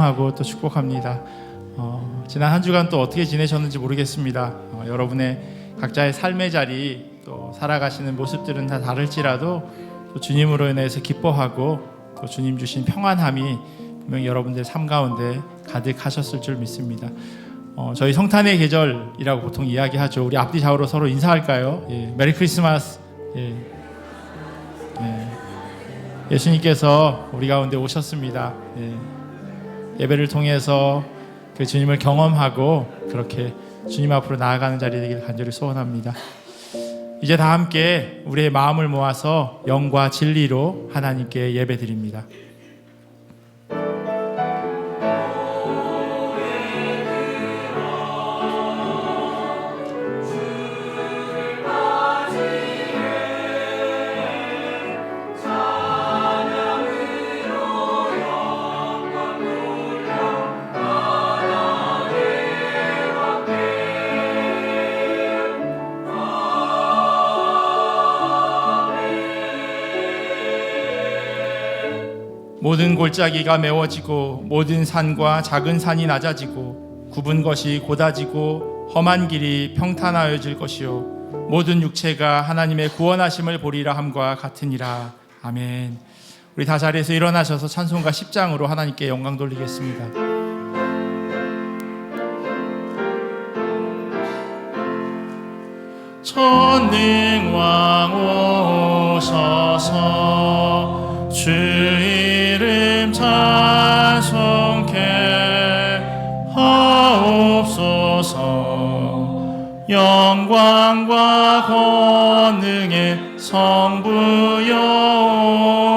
찬양하고 또 축복합니다. 지난 한 주간 또 어떻게 지내셨는지 모르겠습니다. 여러분의 각자의 삶의 자리 또 살아가시는 모습들은 다 다를지라도 또 주님으로 인해서 기뻐하고 또 주님 주신 평안함이 분명히 여러분들 삶 가운데 가득하셨을 줄 믿습니다. 저희 성탄의 계절이라고 보통 이야기하죠. 우리 앞뒤 좌우로 서로 인사할까요? 예, 메리 크리스마스. 예수님께서 우리 가운데 오셨습니다. 예배를 통해서 그 주님을 경험하고 그렇게 주님 앞으로 나아가는 자리 되길 간절히 소원합니다. 이제 다 함께 우리의 마음을 모아서 영과 진리로 하나님께 예배드립니다. 모든 골짜기가 메워지고 모든 산과 작은 산이 낮아지고 굽은 것이 곧아지고 험한 길이 평탄하여질 것이요 모든 육체가 하나님의 구원하심을 보리라 함과 같으니라. 아멘. 우리 다 자리에서 일어나셔서 찬송가 10장으로 하나님께 영광 돌리겠습니다. 천능왕 오셔서 주 이름 찬송케 하옵소서. 영광과 권능의 성부여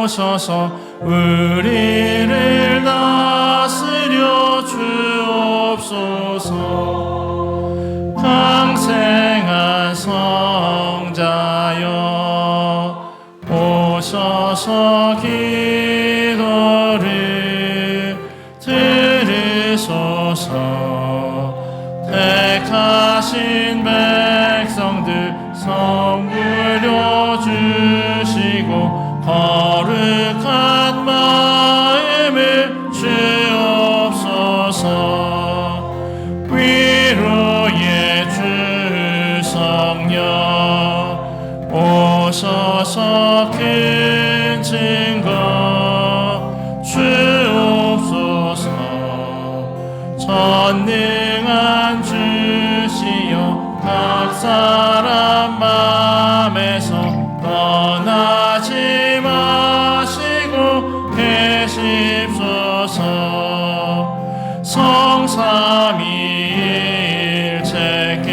오셔서 우리를 다스려 주옵소서. 강생한 성자여 오셔서 기도를 들으소서. 택하신 백성들 선물려 주시고 거룩한 마음을 주옵소서. 위로의 주 성령 오셔서 큰 증거 주옵소서. 전능한 주시여 각 사람 맘에서 떠나지 마시고 계십소서. 성삼위일체께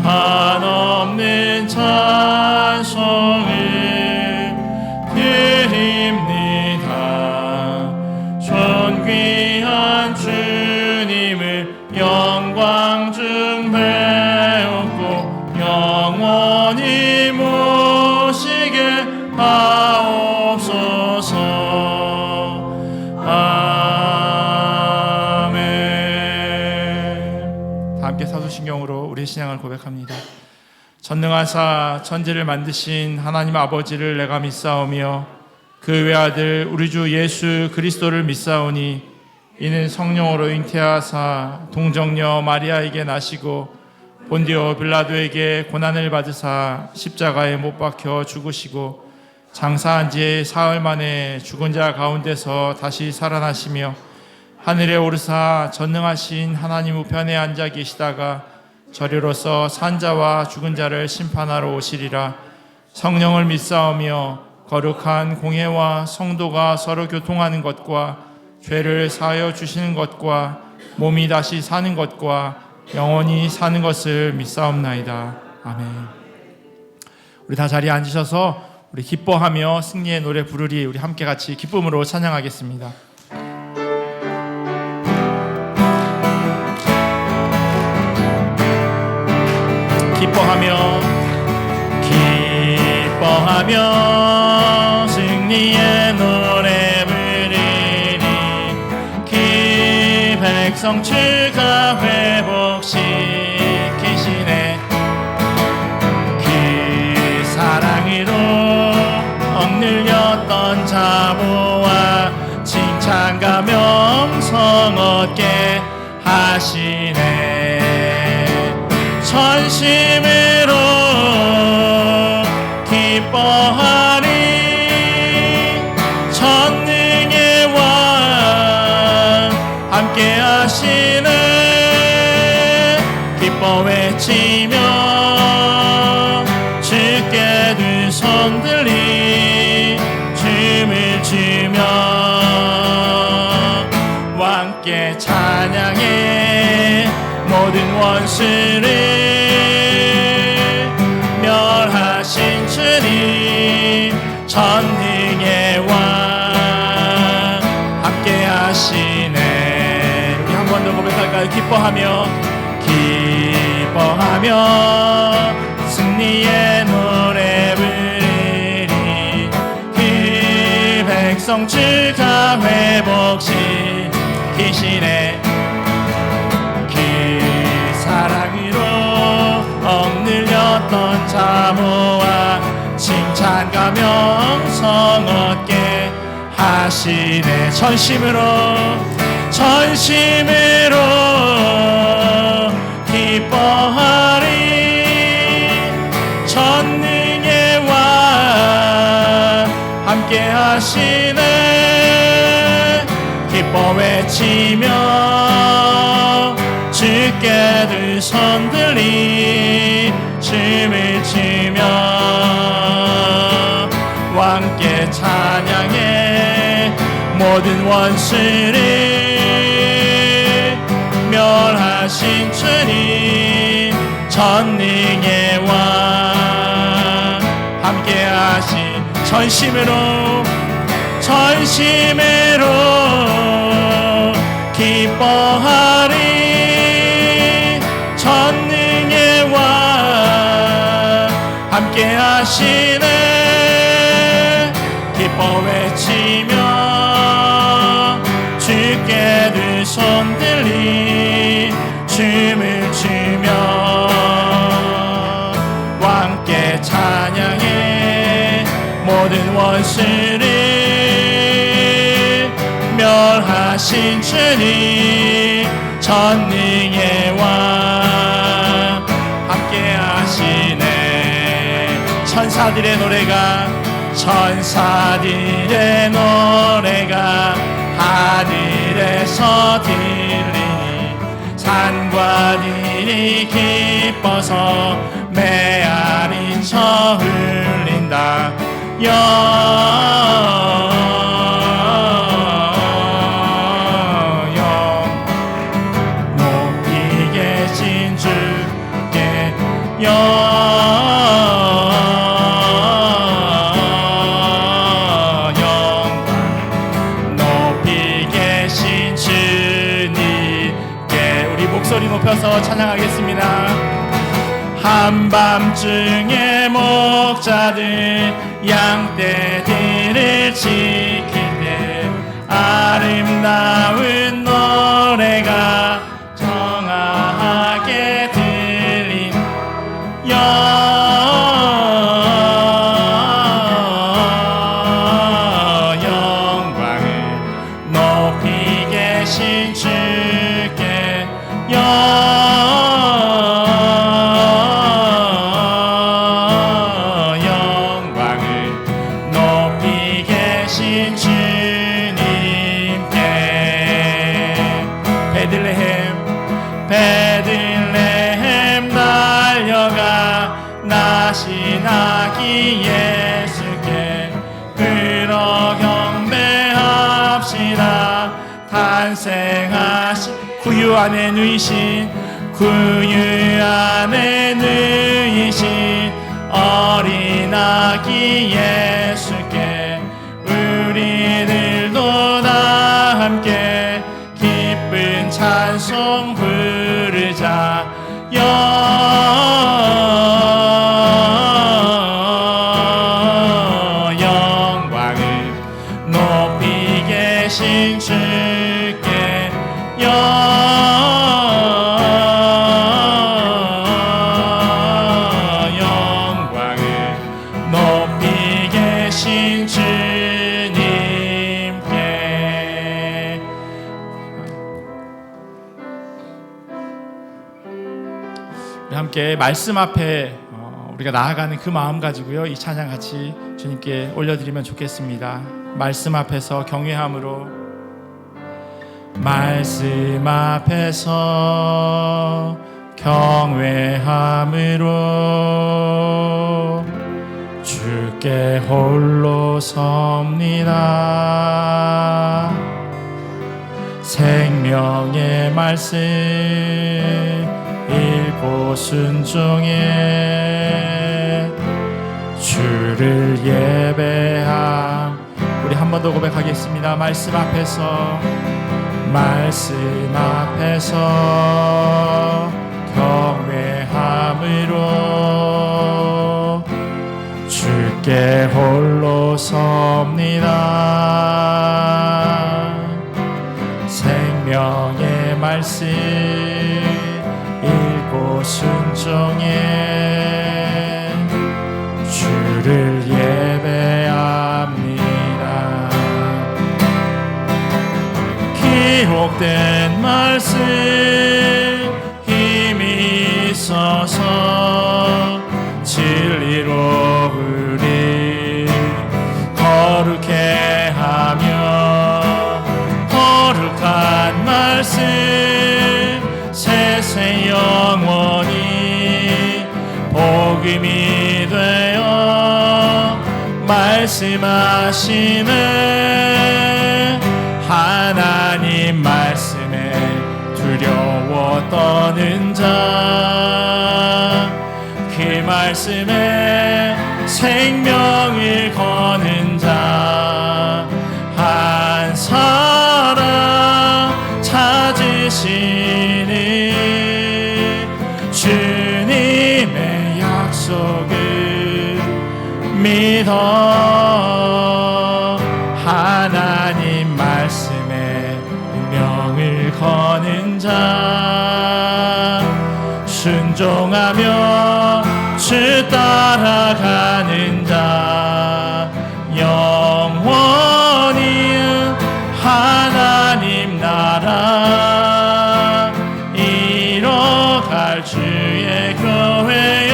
한없는 찬송을 드립니다. 존귀한 주님을 영광 중 배우고 영원히 모시게 하옵소서. 아멘. 다 함께 사도신경으로 우리의 신앙을 고백합니다. 전능하사 천지를 만드신 하나님 아버지를 내가 믿사오며 그 외아들 우리 주 예수 그리스도를 믿사오니 이는 성령으로 잉태하사 동정녀 마리아에게 나시고 본디오 빌라도에게 고난을 받으사 십자가에 못 박혀 죽으시고 장사한 지 사흘 만에 죽은 자 가운데서 다시 살아나시며 하늘에 오르사 전능하신 하나님 우편에 앉아 계시다가 저리로서 산자와 죽은 자를 심판하러 오시리라. 성령을 믿사오며 거룩한 공회와 성도가 서로 교통하는 것과 죄를 사하여 주시는 것과 몸이 다시 사는 것과 영원히 사는 것을 믿사옵나이다. 아멘. 우리 다 자리에 앉으셔서 우리 기뻐하며 승리의 노래 부르리. 우리 함께 같이 기쁨으로 찬양하겠습니다. 기뻐하며 승리의 노래 부르리. 그 백성 주가 회복시키시네. 그 사랑으로 억눌렸던 자모와 칭찬가며 얻게 하시네. 전심으로 기뻐하리. 전능의 왕 함께 하시네. 기뻐 외치며 주께 두 손 들리 춤을 추며 왕께 찬양해. 모든 원수를 멸하신 주님 전능의 왕 함께 하시네. 우리 한 번 더 고백할까요? 기뻐하며 승리의 노래 부르리. 그 백성 주가 회복시키시네. 그 사랑으로 억눌렸던 자모와 칭찬과 명성 얻게 하시네. 전심으로 기뻐하리. 전능의 왕 함께 하시네. 기뻐 외치며 주께 두 손 들리 춤을 추며 왕께 찬양해. 모든 원수를 멸하신 주님 전능의 왕 함께 하신. 전심으로 기뻐하리. 전능의 왕 함께 하시네. 기뻐 외치며 주께 두 손 들리 춤을 추며 왕께 찬양해. 모든 원수를 멸하신 주님 전능의 왕 함께 하시네. 천사들의 노래가 하늘에서 들리니 산과 들이 기뻐서 메아린 저 흘린다. 높이 계신 주께 높이 계신 주님께 우리 목소리 높여서 찬양하겠습니다. 한밤중에 목자들 양떼들을 지킬 때 아름다운 노래가 정하게 들린 영광을 높이 계신 주께 베들레헴 달려가 나신 아기 예수께 그러 경배합시다. 탄생하신 구유 안에 누이신 어린 아기 예수께 우리들도 다 함께 기쁜 찬송 부르자. 영광을 높이 계신 주께 영광을 높이 계신 우리 함께 말씀 앞에 우리가 나아가는 그 마음 가지고요, 이 찬양 같이 주님께 올려드리면 좋겠습니다. 말씀 앞에서 경외함으로, 말씀 앞에서 경외함으로 주께 홀로 섭니다. 생명의 말씀 읽고 순종해 주를 예배함. 우리 한 번 더 고백하겠습니다. 말씀 앞에서 경외함으로 주께 홀로 섭니다. 생명의 말씀 읽고 순종해 주를 예배합니다. 기록된 말씀 힘이 있어서 진리로 우리 거룩해 하며, 거룩한 말씀 세세 영원히 복음이 되어 말씀하시네. 하나님 말씀에 두려워 떠는 자, 그 말씀에 생명을 거는 자 한 사람 찾으시니, 주님의 약속을 믿어 하나님 말씀에 운명을 거는 자, 순종하며 주 따라가는 자, 영원히 하나님 나라 이뤄갈 주의 교회요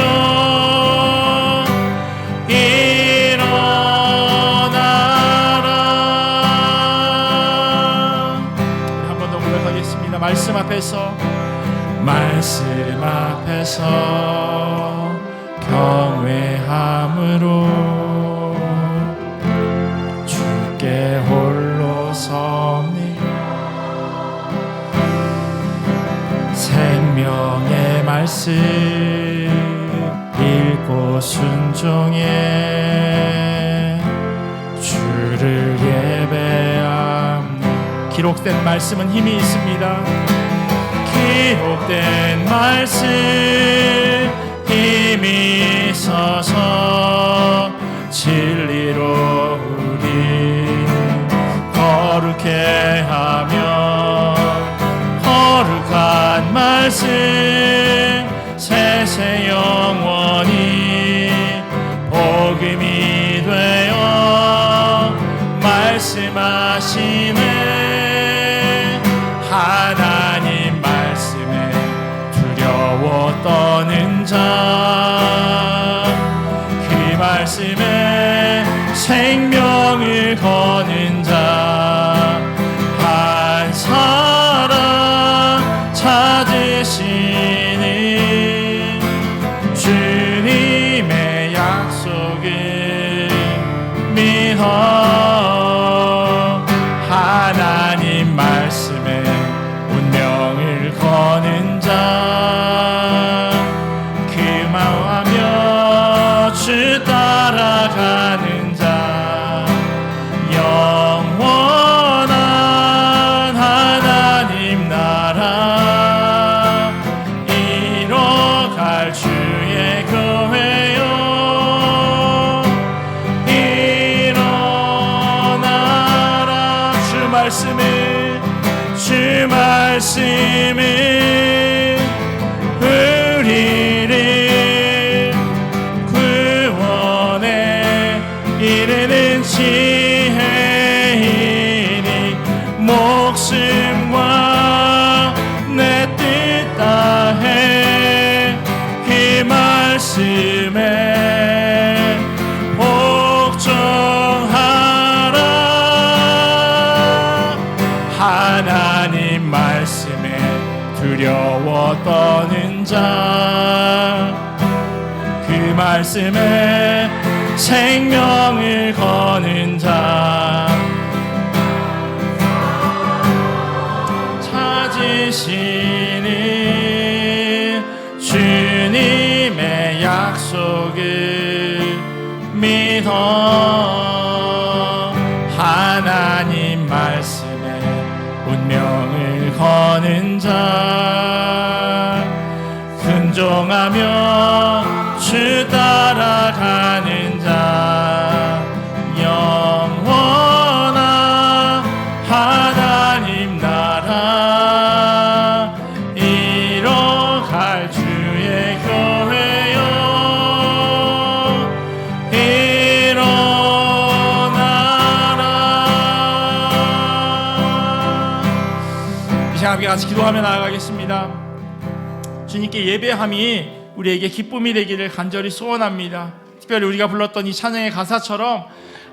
일어나라. 한 번 더 고백하겠습니다. 말씀 앞에서 경외함으로 주께 홀로 섭니다. 생명의 말씀 읽고 순종해 주를 예배합니다. 기록된 말씀은 힘이 있습니다. 기록된 말씀 힘이 있어서 진리로 우리 거룩해 하며, 거룩한 말씀 세세 영원히 복음이 되어 말씀하시네. 하나님 말씀에 두려워 떠는 자, 그 말씀에 생명을 거는 자 한 사람 찾으시니, 주님의 약속을 믿어 하나님 말씀에 운명을 거는 자, 기망하며 주 따라가는 자, 영원한 하나님 나라 이뤄갈 주의 교회요 일어나라. 주 말씀이 우리를 구원에 이르는 지혜이니, 목숨과 내 뜻 다해 하나님 말씀에 두려워 떠는 자, 그 말씀에 생명을 거는 자, 찾으시는 주님의 약속을 믿어 하나님 말씀에 운명을 거는 자, 순종하며 주 따라가는 자, 영원한 하나님 나라 이뤄갈 주의 교회여 일어나라. 이 시간 함께 같이 기도하며 나아가겠습니다. 주님께 예배함이 우리에게 기쁨이 되기를 간절히 소원합니다. 특별히 우리가 불렀던 이 찬양의 가사처럼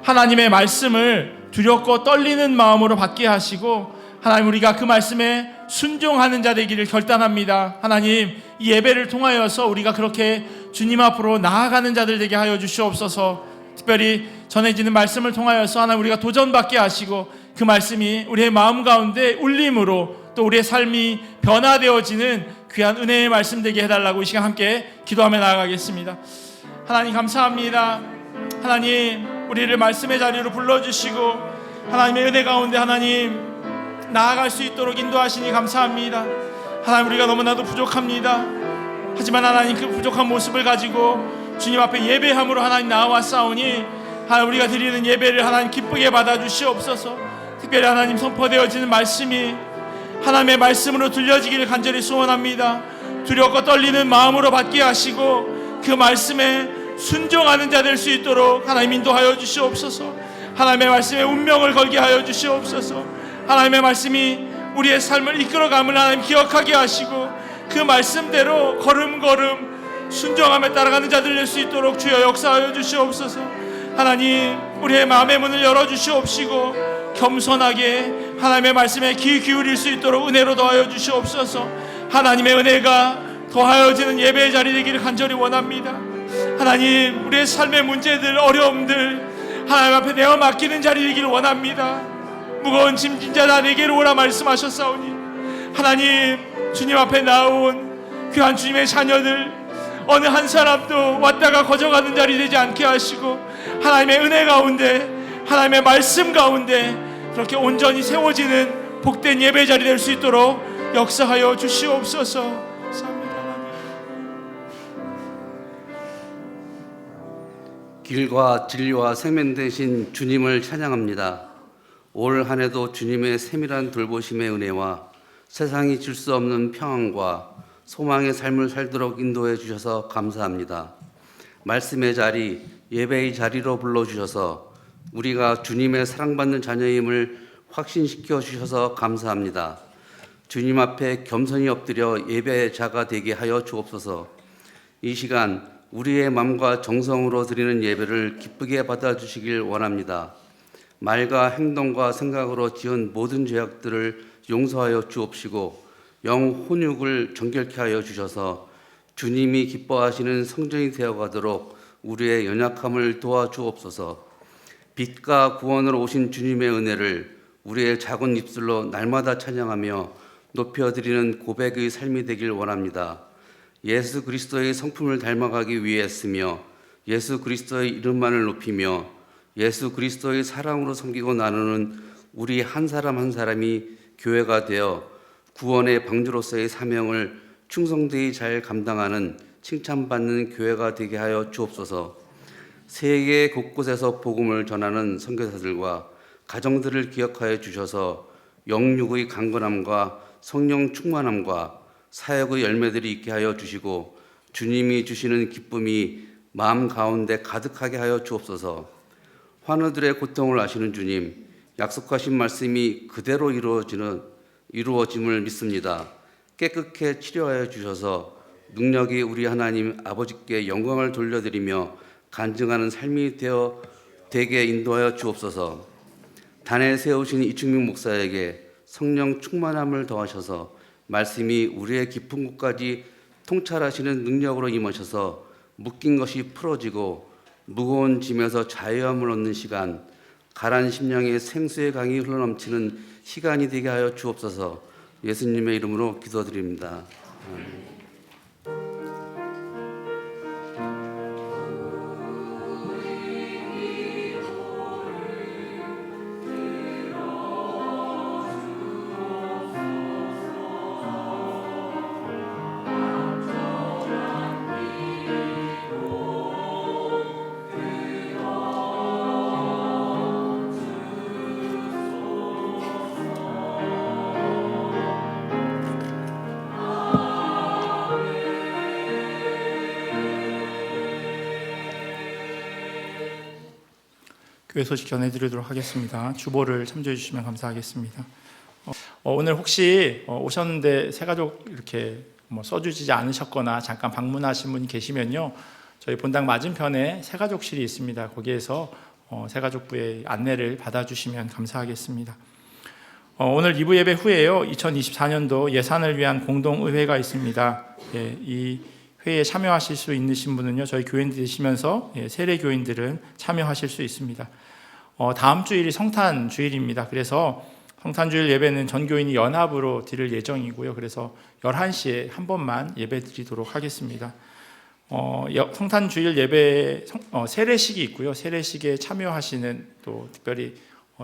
하나님의 말씀을 두렵고 떨리는 마음으로 받게 하시고, 하나님 우리가 그 말씀에 순종하는 자 되기를 결단합니다. 하나님, 이 예배를 통하여서 우리가 그렇게 주님 앞으로 나아가는 자들 되게 하여 주시옵소서. 특별히 전해지는 말씀을 통하여서 하나님 우리가 도전받게 하시고, 그 말씀이 우리의 마음 가운데 울림으로 또 우리의 삶이 변화되어지는 귀한 은혜의 말씀 되게 해달라고 이 시간 함께 기도하며 나아가겠습니다. 하나님 감사합니다. 하나님 우리를 말씀의 자리로 불러주시고 하나님의 은혜 가운데 하나님 나아갈 수 있도록 인도하시니 감사합니다. 하나님 우리가 너무나도 부족합니다. 하지만 하나님 그 부족한 모습을 가지고 주님 앞에 예배함으로 하나님 나와싸우니 하나님 우리가 드리는 예배를 하나님 기쁘게 받아주시옵소서. 특별히 하나님 선포되어지는 말씀이 하나님의 말씀으로 들려지기를 간절히 소원합니다. 두렵고 떨리는 마음으로 받게 하시고 그 말씀에 순종하는 자 될 수 있도록 하나님 인도하여 주시옵소서. 하나님의 말씀에 운명을 걸게 하여 주시옵소서. 하나님의 말씀이 우리의 삶을 이끌어감을 하나님 기억하게 하시고 그 말씀대로 걸음걸음 순종하며 따라가는 자들 될 수 있도록 주여 역사하여 주시옵소서. 하나님 우리의 마음의 문을 열어주시옵시고 겸손하게 하나님의 말씀에 귀 기울일 수 있도록 은혜로 더하여 주시옵소서. 하나님의 은혜가 더하여지는 예배의 자리 되기를 간절히 원합니다. 하나님 우리의 삶의 문제들 어려움들 하나님 앞에 내어 맡기는 자리 되기를 원합니다. 무거운 짐진 자다 내게로 오라 말씀하셨사오니 하나님 주님 앞에 나온 귀한 주님의 자녀들 어느 한 사람도 왔다가 거져가는 자리 되지 않게 하시고 하나님의 은혜 가운데 하나님의 말씀 가운데 그렇게 온전히 세워지는 복된 예배 자리 될 수 있도록 역사하여 주시옵소서. 감사합니다. 길과 진리와 생명 되신 주님을 찬양합니다. 올 한 해도 주님의 세밀한 돌보심의 은혜와 세상이 줄 수 없는 평안과 소망의 삶을 살도록 인도해 주셔서 감사합니다. 말씀의 자리, 예배의 자리로 불러주셔서 우리가 주님의 사랑받는 자녀임을 확신시켜 주셔서 감사합니다. 주님 앞에 겸손히 엎드려 예배의 자가 되게 하여 주옵소서. 이 시간 우리의 마음과 정성으로 드리는 예배를 기쁘게 받아주시길 원합니다. 말과 행동과 생각으로 지은 모든 죄악들을 용서하여 주옵시고 영 혼육을 정결케 하여 주셔서 주님이 기뻐하시는 성전이 되어가도록 우리의 연약함을 도와주옵소서. 빛과 구원으로 오신 주님의 은혜를 우리의 작은 입술로 날마다 찬양하며 높여드리는 고백의 삶이 되길 원합니다. 예수 그리스도의 성품을 닮아가기 위해 쓰며 예수 그리스도의 이름만을 높이며 예수 그리스도의 사랑으로 섬기고 나누는 우리 한 사람 한 사람이 교회가 되어 구원의 방주로서의 사명을 충성되이 잘 감당하는 칭찬받는 교회가 되게 하여 주옵소서. 세계 곳곳에서 복음을 전하는 선교사들과 가정들을 기억하여 주셔서 영육의 강건함과 성령 충만함과 사역의 열매들이 있게 하여 주시고 주님이 주시는 기쁨이 마음 가운데 가득하게 하여 주옵소서. 환우들의 고통을 아시는 주님, 약속하신 말씀이 그대로 이루어짐을 믿습니다. 깨끗게 치료하여 주셔서 능력이 우리 하나님 아버지께 영광을 돌려드리며 간증하는 삶이 되게 인도하여 주옵소서. 단에 세우신 이충민 목사에게 성령 충만함을 더하셔서 말씀이 우리의 깊은 곳까지 통찰하시는 능력으로 임하셔서 묶인 것이 풀어지고 무거운 짐에서 자유함을 얻는 시간, 가란 심령의 생수의 강이 흘러넘치는 시간이 되게 하여 주옵소서. 예수님의 이름으로 기도드립니다. 아멘. 교회 소식 전해드리도록 하겠습니다. 주보를 참조해 주시면 감사하겠습니다. 오늘 혹시 오셨는데 새가족 이렇게 써주지 않으셨거나 잠깐 방문하신 분이 계시면요, 저희 본당 맞은편에 새가족실이 있습니다. 거기에서 새가족부의 안내를 받아주시면 감사하겠습니다. 오늘 2부 예배 후에요, 2024년도 예산을 위한 공동의회가 있습니다. 이 회의에 참여하실 수 있으신 분은요, 저희 교인들 되시면서 세례 교인들은 참여하실 수 있습니다. 다음 주일이 성탄 주일입니다. 그래서 성탄 주일 예배는 전 교인이 연합으로 드릴 예정이고요. 그래서 11시에 한 번만 예배 드리도록 하겠습니다. 성탄 주일 예배 세례식이 있고요. 세례식에 참여하시는, 또 특별히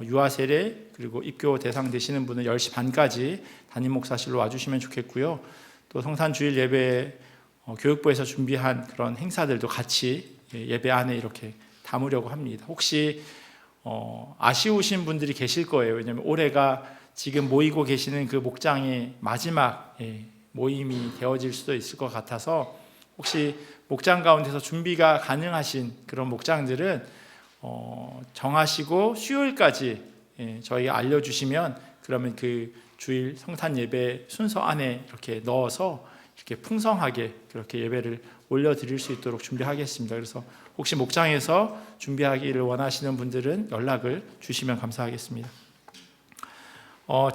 유아 세례 그리고 입교 대상 되시는 분은 10시 반까지 담임 목사실로 와주시면 좋겠고요. 또 성탄 주일 예배 교육부에서 준비한 그런 행사들도 같이 예배 안에 이렇게 담으려고 합니다. 혹시 아쉬우신 분들이 계실 거예요. 왜냐하면 올해가 지금 모이고 계시는 그 목장의 마지막 모임이 되어질 수도 있을 것 같아서, 혹시 목장 가운데서 준비가 가능하신 그런 목장들은 정하시고 수요일까지 저희가 알려주시면, 그러면 그 주일 성탄 예배 순서 안에 이렇게 넣어서 이렇게 풍성하게 그렇게 예배를 올려드릴 수 있도록 준비하겠습니다. 그래서 혹시 목장에서 준비하기를 원하시는 분들은 연락을 주시면 감사하겠습니다.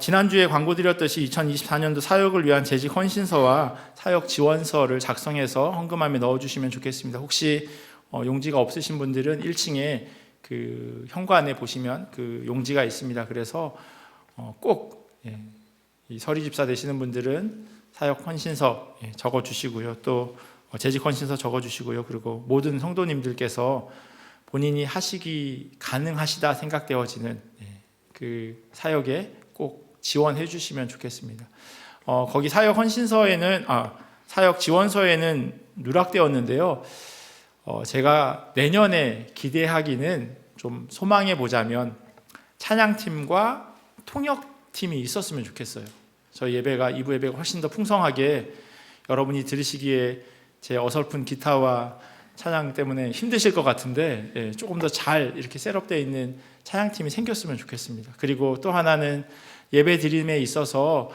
지난주에 광고 드렸듯이 2024년도 사역을 위한 재직 헌신서와 사역 지원서를 작성해서 헌금함에 넣어주시면 좋겠습니다. 혹시 용지가 없으신 분들은 1층에 그 현관에 보시면 그 용지가 있습니다. 그래서 꼭 이 서리집사 되시는 분들은 사역 헌신서 적어주시고요. 또 재직 헌신서 적어주시고요. 그리고 모든 성도님들께서 본인이 하시기 가능하시다 생각되어지는 그 사역에 꼭 지원해 주시면 좋겠습니다. 거기 사역 헌신서에는 사역 지원서에는 누락되었는데요. 제가 내년에 기대하기는 좀 소망해 보자면 찬양팀과 통역팀이 있었으면 좋겠어요. 저희 예배가 2부 예배가 훨씬 더 풍성하게 여러분이 들으시기에 제 어설픈 기타와 찬양 때문에 힘드실 것 같은데 조금 더 잘 이렇게 셋업되어 있는 찬양팀이 생겼으면 좋겠습니다. 그리고 또 하나는 예배 드림에 있어서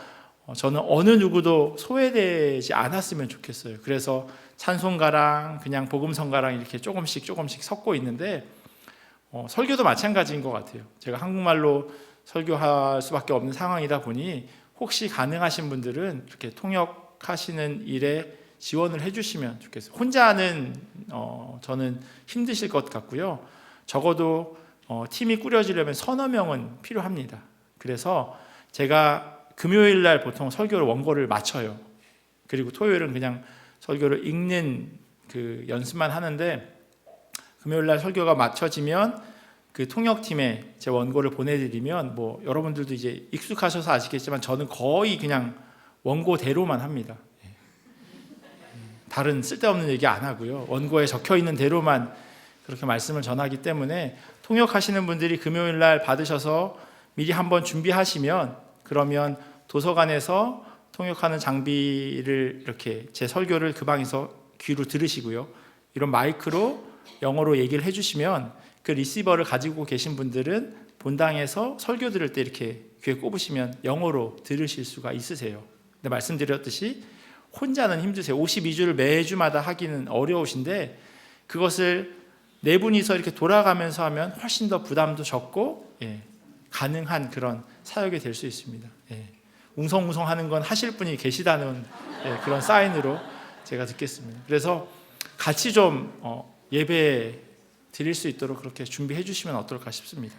저는 어느 누구도 소외되지 않았으면 좋겠어요. 그래서 찬송가랑 그냥 복음성가랑 이렇게 조금씩 섞고 있는데, 설교도 마찬가지인 것 같아요. 제가 한국말로 설교할 수밖에 없는 상황이다 보니 혹시 가능하신 분들은 이렇게 통역하시는 일에 지원을 해주시면 좋겠어요. 혼자는 저는 힘드실 것 같고요. 적어도 팀이 꾸려지려면 서너 명은 필요합니다. 그래서 제가 금요일 날 보통 설교를 원고를 마쳐요. 그리고 토요일은 그냥 설교를 읽는 그 연습만 하는데, 금요일 날 설교가 마쳐지면 그 통역팀에 제 원고를 보내드리면, 여러분들도 이제 익숙하셔서 아시겠지만 저는 거의 그냥 원고대로만 합니다. 다른 쓸데없는 얘기 안 하고요. 원고에 적혀있는 대로만 그렇게 말씀을 전하기 때문에 통역하시는 분들이 금요일 날 받으셔서 미리 한번 준비하시면, 그러면 도서관에서 통역하는 장비를 이렇게 제 설교를 그 방에서 귀로 들으시고요. 이런 마이크로 영어로 얘기를 해주시면 그 리시버를 가지고 계신 분들은 본당에서 설교 들을 때 이렇게 귀에 꼽으시면 영어로 들으실 수가 있으세요. 근데 말씀드렸듯이 혼자는 힘드세요. 52주를 매주마다 하기는 어려우신데, 그것을 네 분이서 이렇게 돌아가면서 하면 훨씬 더 부담도 적고 가능한 그런 사역이 될 수 있습니다. 예. 웅성웅성하는 건 하실 분이 계시다는 그런 사인으로 제가 듣겠습니다. 그래서 같이 좀 예배 드릴 수 있도록 그렇게 준비해 주시면 어떨까 싶습니다.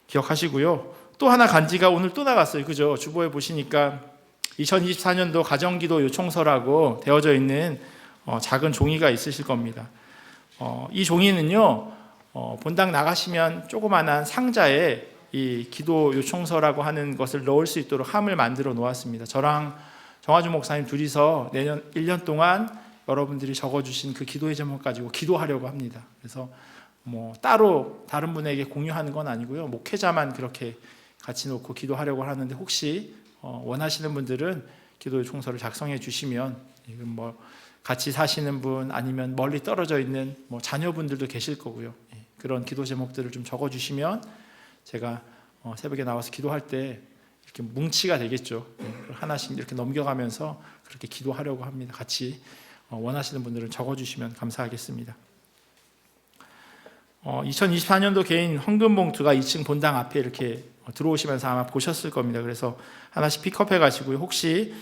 기억하시고요. 또 하나 간지가 오늘 또 나갔어요. 그죠? 주보에 보시니까 2024년도 가정기도 요청서라고 되어져 있는 작은 종이가 있으실 겁니다. 이 종이는요, 본당 나가시면 조그만한 상자에 이 기도 요청서라고 하는 것을 넣을 수 있도록 함을 만들어 놓았습니다. 저랑 정화주 목사님 둘이서 내년 1년 동안 여러분들이 적어주신 그 기도의 제목 가지고 기도하려고 합니다. 그래서 따로 다른 분에게 공유하는 건 아니고요. 목회자만 그렇게 같이 놓고 기도하려고 하는데 혹시 원하시는 분들은 기도 요청서를 작성해 주시면 이건 같이 사시는 분 아니면 멀리 떨어져 있는 자녀분들도 계실 거고요. 그런 기도 제목들을 좀 적어주시면 제가 새벽에 나와서 기도할 때 이렇게 뭉치가 되겠죠. 하나씩 이렇게 넘겨가면서 그렇게 기도하려고 합니다. 같이 원하시는 분들은 적어주시면 감사하겠습니다. 2024년도 개인 헌금 봉투가 2층 본당 앞에 이렇게 들어오시면서 아마 보셨을 겁니다. 그래서 하나씩 픽업해 가시고요. 혹시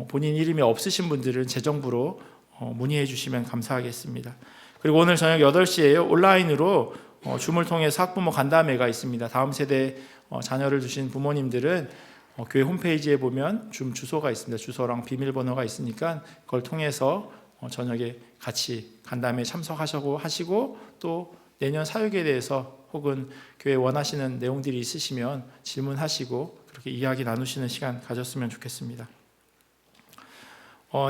본인 이름이 없으신 분들은 재정부로 문의해 주시면 감사하겠습니다. 그리고 오늘 저녁 8시에요. 온라인으로 줌을 통해서 학부모 간담회가 있습니다. 다음 세대 자녀를 두신 부모님들은 교회 홈페이지에 보면 줌 주소가 있습니다. 주소랑 비밀번호가 있으니까 그걸 통해서 저녁에 같이 간담회에 참석하시고 또 내년 사역에 대해서 혹은 교회 원하시는 내용들이 있으시면 질문하시고 그렇게 이야기 나누시는 시간 가졌으면 좋겠습니다.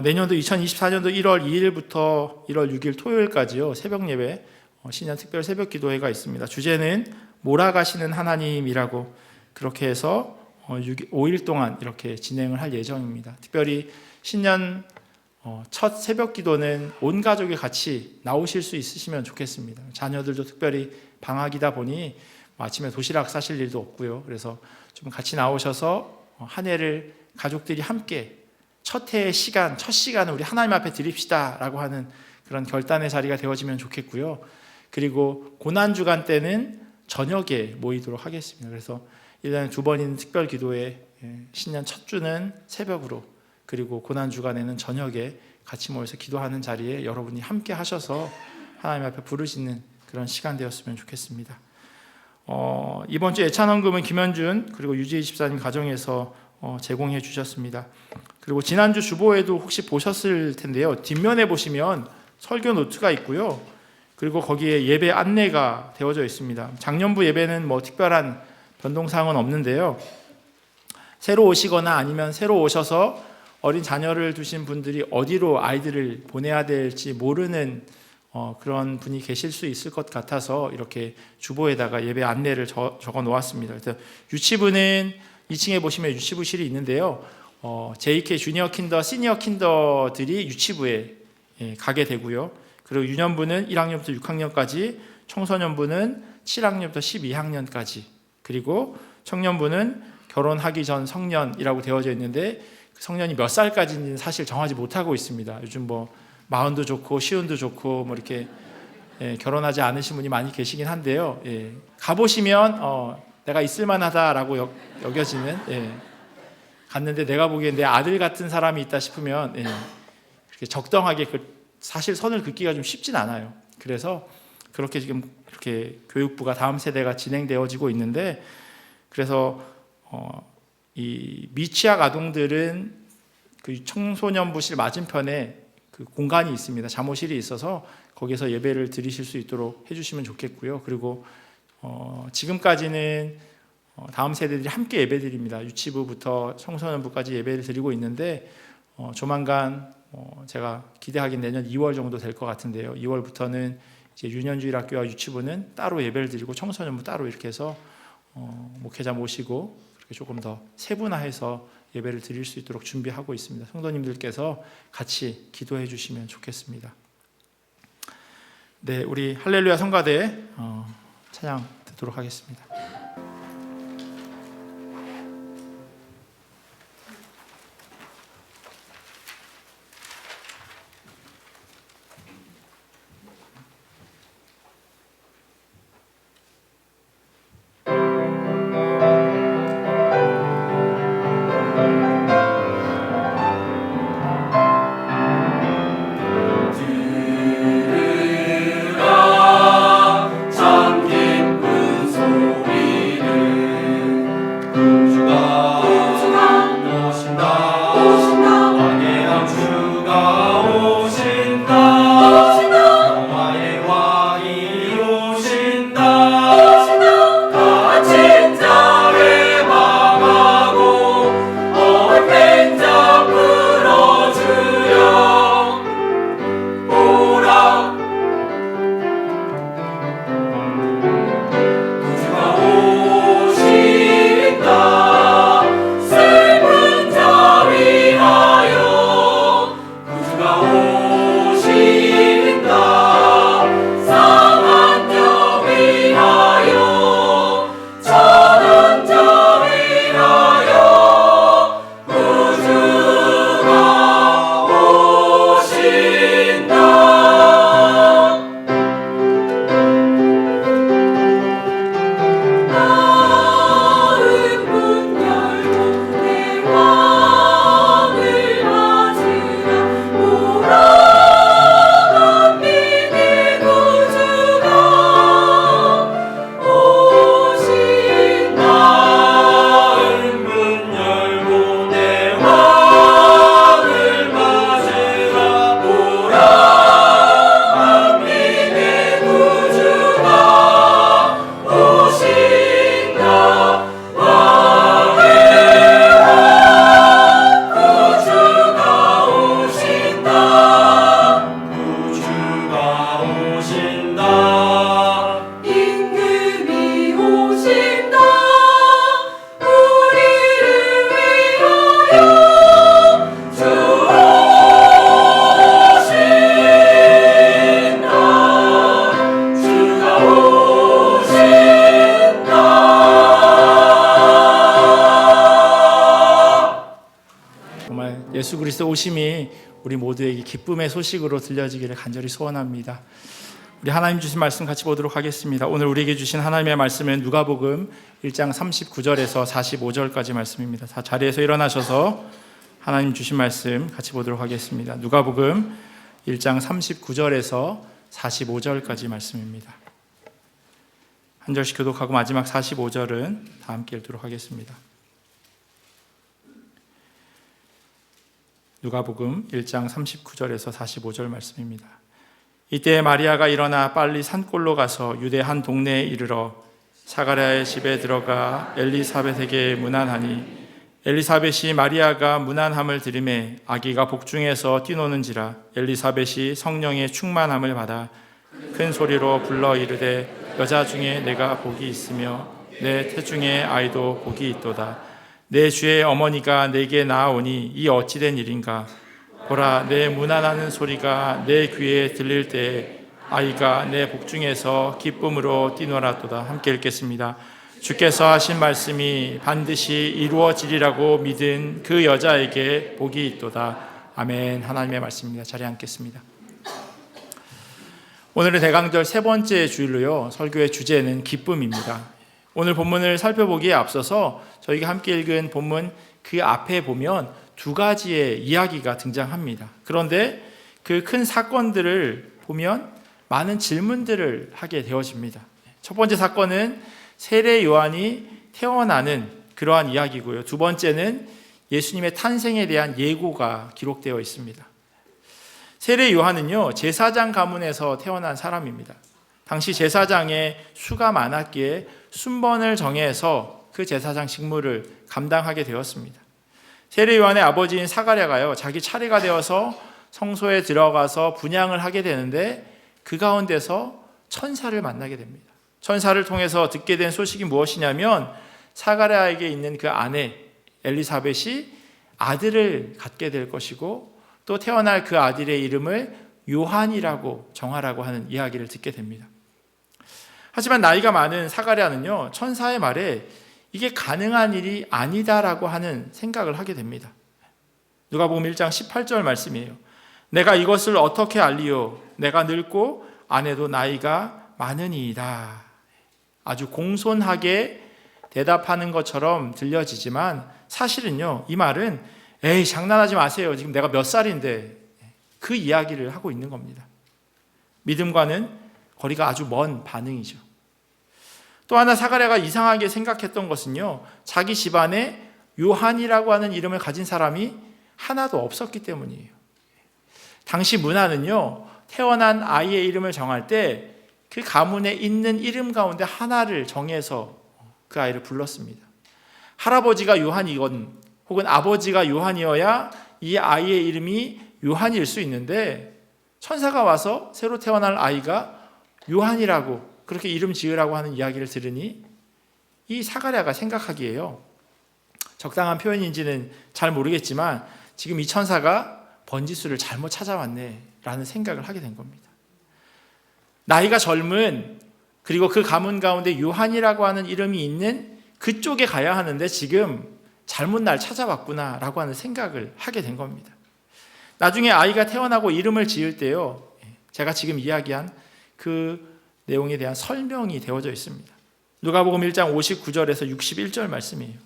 내년도 2024년도 1월 2일부터 1월 6일 토요일까지요. 새벽 예배 신년 특별 새벽 기도회가 있습니다. 주제는 몰아가시는 하나님이라고 그렇게 해서 5일 동안 이렇게 진행을 할 예정입니다. 특별히 신년 첫 새벽 기도는 온 가족이 같이 나오실 수 있으시면 좋겠습니다. 자녀들도 특별히 방학이다 보니 아침에 도시락 싸실 일도 없고요. 그래서 좀 같이 나오셔서 한 해를 가족들이 함께 첫 해의 시간, 첫 시간을 우리 하나님 앞에 드립시다 라고 하는 그런 결단의 자리가 되어지면 좋겠고요. 그리고 고난주간 때는 저녁에 모이도록 하겠습니다. 그래서 1년에 2번 있는 특별 기도회 신년 첫 주는 새벽으로 그리고 고난주간에는 저녁에 같이 모여서 기도하는 자리에 여러분이 함께 하셔서 하나님 앞에 부르짖는 그런 시간 되었으면 좋겠습니다. 이번 주 애찬헌금은 김현준 그리고 유지희 집사님 가정에서 제공해 주셨습니다. 그리고 지난주 주보에도 혹시 보셨을 텐데요. 뒷면에 보시면 설교 노트가 있고요. 그리고 거기에 예배 안내가 되어져 있습니다. 작년부 예배는 특별한 변동사항은 없는데요. 새로 오시거나 아니면 새로 오셔서 어린 자녀를 두신 분들이 어디로 아이들을 보내야 될지 모르는 그런 분이 계실 수 있을 것 같아서 이렇게 주보에다가 예배 안내를 적어 놓았습니다. 그래서 유치부는 2층에 보시면 유치부실이 있는데요. JK 주니어 킨더, 시니어 킨더들이 유치부에 가게 되고요. 그리고 유년부는 1학년부터 6학년까지, 청소년부는 7학년부터 12학년까지, 그리고 청년부는 결혼하기 전 성년이라고 되어져 있는데 성년이 몇 살까지는 사실 정하지 못하고 있습니다. 요즘 마흔도 좋고 시운도 좋고 이렇게 결혼하지 않으신 분이 많이 계시긴 한데요. 가보시면 내가 있을만하다라고 여겨지는 갔는데 내가 보기엔 내 아들 같은 사람이 있다 싶으면 이렇게 적당하게 사실 선을 긋기가 좀 쉽진 않아요. 그래서 그렇게 지금 이렇게 교육부가 다음 세대가 진행되어지고 있는데 그래서 이 미취학 아동들은 그 청소년부실 맞은편에 그 공간이 있습니다. 잠옷실이 있어서 거기서 예배를 드리실 수 있도록 해주시면 좋겠고요. 그리고 지금까지는 다음 세대들이 함께 예배드립니다. 유치부부터 청소년부까지 예배를 드리고 있는데 조만간 제가 기대하기엔 내년 2월 정도 될 것 같은데요. 2월부터는 이제 유년주일학교와 유치부는 따로 예배를 드리고 청소년부 따로 이렇게 해서 목회자 모시고 그렇게 조금 더 세분화해서 예배를 드릴 수 있도록 준비하고 있습니다. 성도님들께서 같이 기도해 주시면 좋겠습니다. 네, 우리 할렐루야 성가대 찬양 듣도록 하겠습니다. 예수 그리스도 오심이 우리 모두에게 기쁨의 소식으로 들려지기를 간절히 소원합니다. 우리 하나님 주신 말씀 같이 보도록 하겠습니다. 오늘 우리에게 주신 하나님의 말씀은 누가복음 1장 39절에서 45절까지 말씀입니다. 다 자리에서 일어나셔서 하나님 주신 말씀 같이 보도록 하겠습니다. 누가복음 1장 39절에서 45절까지 말씀입니다. 한 절씩 교독하고 마지막 45절은 다 함께 읽도록 하겠습니다. 누가복음 1장 39절에서 45절 말씀입니다. 이때 마리아가 일어나 빨리 산골로 가서 유대 한 동네에 이르러 사가랴의 집에 들어가 엘리사벳에게 문안하니 엘리사벳이 마리아가 문안함을 들으매 아기가 복중에서 뛰노는지라 엘리사벳이 성령의 충만함을 받아 큰 소리로 불러 이르되 여자 중에 내가 복이 있으며 내 태중에 아이도 복이 있도다. 내 주의 어머니가 내게 나아오니 이 어찌된 일인가. 보라, 내 문안하는 소리가 내 귀에 들릴 때에 아이가 내 복중에서 기쁨으로 뛰놀았도다. 함께 읽겠습니다. 주께서 하신 말씀이 반드시 이루어지리라고 믿은 그 여자에게 복이 있도다. 아멘. 하나님의 말씀입니다. 자리에 앉겠습니다. 오늘은 대강절 세 번째 주일로요. 설교의 주제는 기쁨입니다. 오늘 본문을 살펴보기에 앞서서 저희가 함께 읽은 본문 그 앞에 보면 두 가지의 이야기가 등장합니다. 그런데 그 큰 사건들을 보면 많은 질문들을 하게 되어집니다. 첫 번째 사건은 세례 요한이 태어나는 그러한 이야기고요. 두 번째는 예수님의 탄생에 대한 예고가 기록되어 있습니다. 세례 요한은요, 제사장 가문에서 태어난 사람입니다. 당시 제사장의 수가 많았기에 순번을 정해서 그 제사장 직무를 감당하게 되었습니다. 세례 요한의 아버지인 사가랴가요, 자기 차례가 되어서 성소에 들어가서 분향을 하게 되는데 그 가운데서 천사를 만나게 됩니다. 천사를 통해서 듣게 된 소식이 무엇이냐면 사가랴에게 있는 그 아내 엘리사벳이 아들을 갖게 될 것이고 또 태어날 그 아들의 이름을 요한이라고 정하라고 하는 이야기를 듣게 됩니다. 하지만 나이가 많은 사가랴는요, 천사의 말에 이게 가능한 일이 아니다라고 하는 생각을 하게 됩니다. 누가복음 1장 18절 말씀이에요. 내가 이것을 어떻게 알리요? 내가 늙고 아내도 나이가 많으니이다. 아주 공손하게 대답하는 것처럼 들려지지만 사실은요, 이 말은 에이 장난하지 마세요. 지금 내가 몇 살인데 그 이야기를 하고 있는 겁니다. 믿음과는 거리가 아주 먼 반응이죠. 또 하나 사가랴가 이상하게 생각했던 것은요, 자기 집안에 요한이라고 하는 이름을 가진 사람이 하나도 없었기 때문이에요. 당시 문화는요, 태어난 아이의 이름을 정할 때 그 가문에 있는 이름 가운데 하나를 정해서 그 아이를 불렀습니다. 할아버지가 요한이건 혹은 아버지가 요한이어야 이 아이의 이름이 요한일 수 있는데 천사가 와서 새로 태어날 아이가 요한이라고 그렇게 이름 지으라고 하는 이야기를 들으니 이 사가랴가 생각하기에요, 적당한 표현인지는 잘 모르겠지만 지금 이 천사가 번지수를 잘못 찾아왔네 라는 생각을 하게 된 겁니다. 나이가 젊은 그리고 그 가문 가운데 요한이라고 하는 이름이 있는 그쪽에 가야 하는데 지금 잘못 날 찾아왔구나 라고 하는 생각을 하게 된 겁니다. 나중에 아이가 태어나고 이름을 지을 때요, 제가 지금 이야기한 그 내용에 대한 설명이 되어져 있습니다. 누가복음 1장 59절에서 61절 말씀이에요.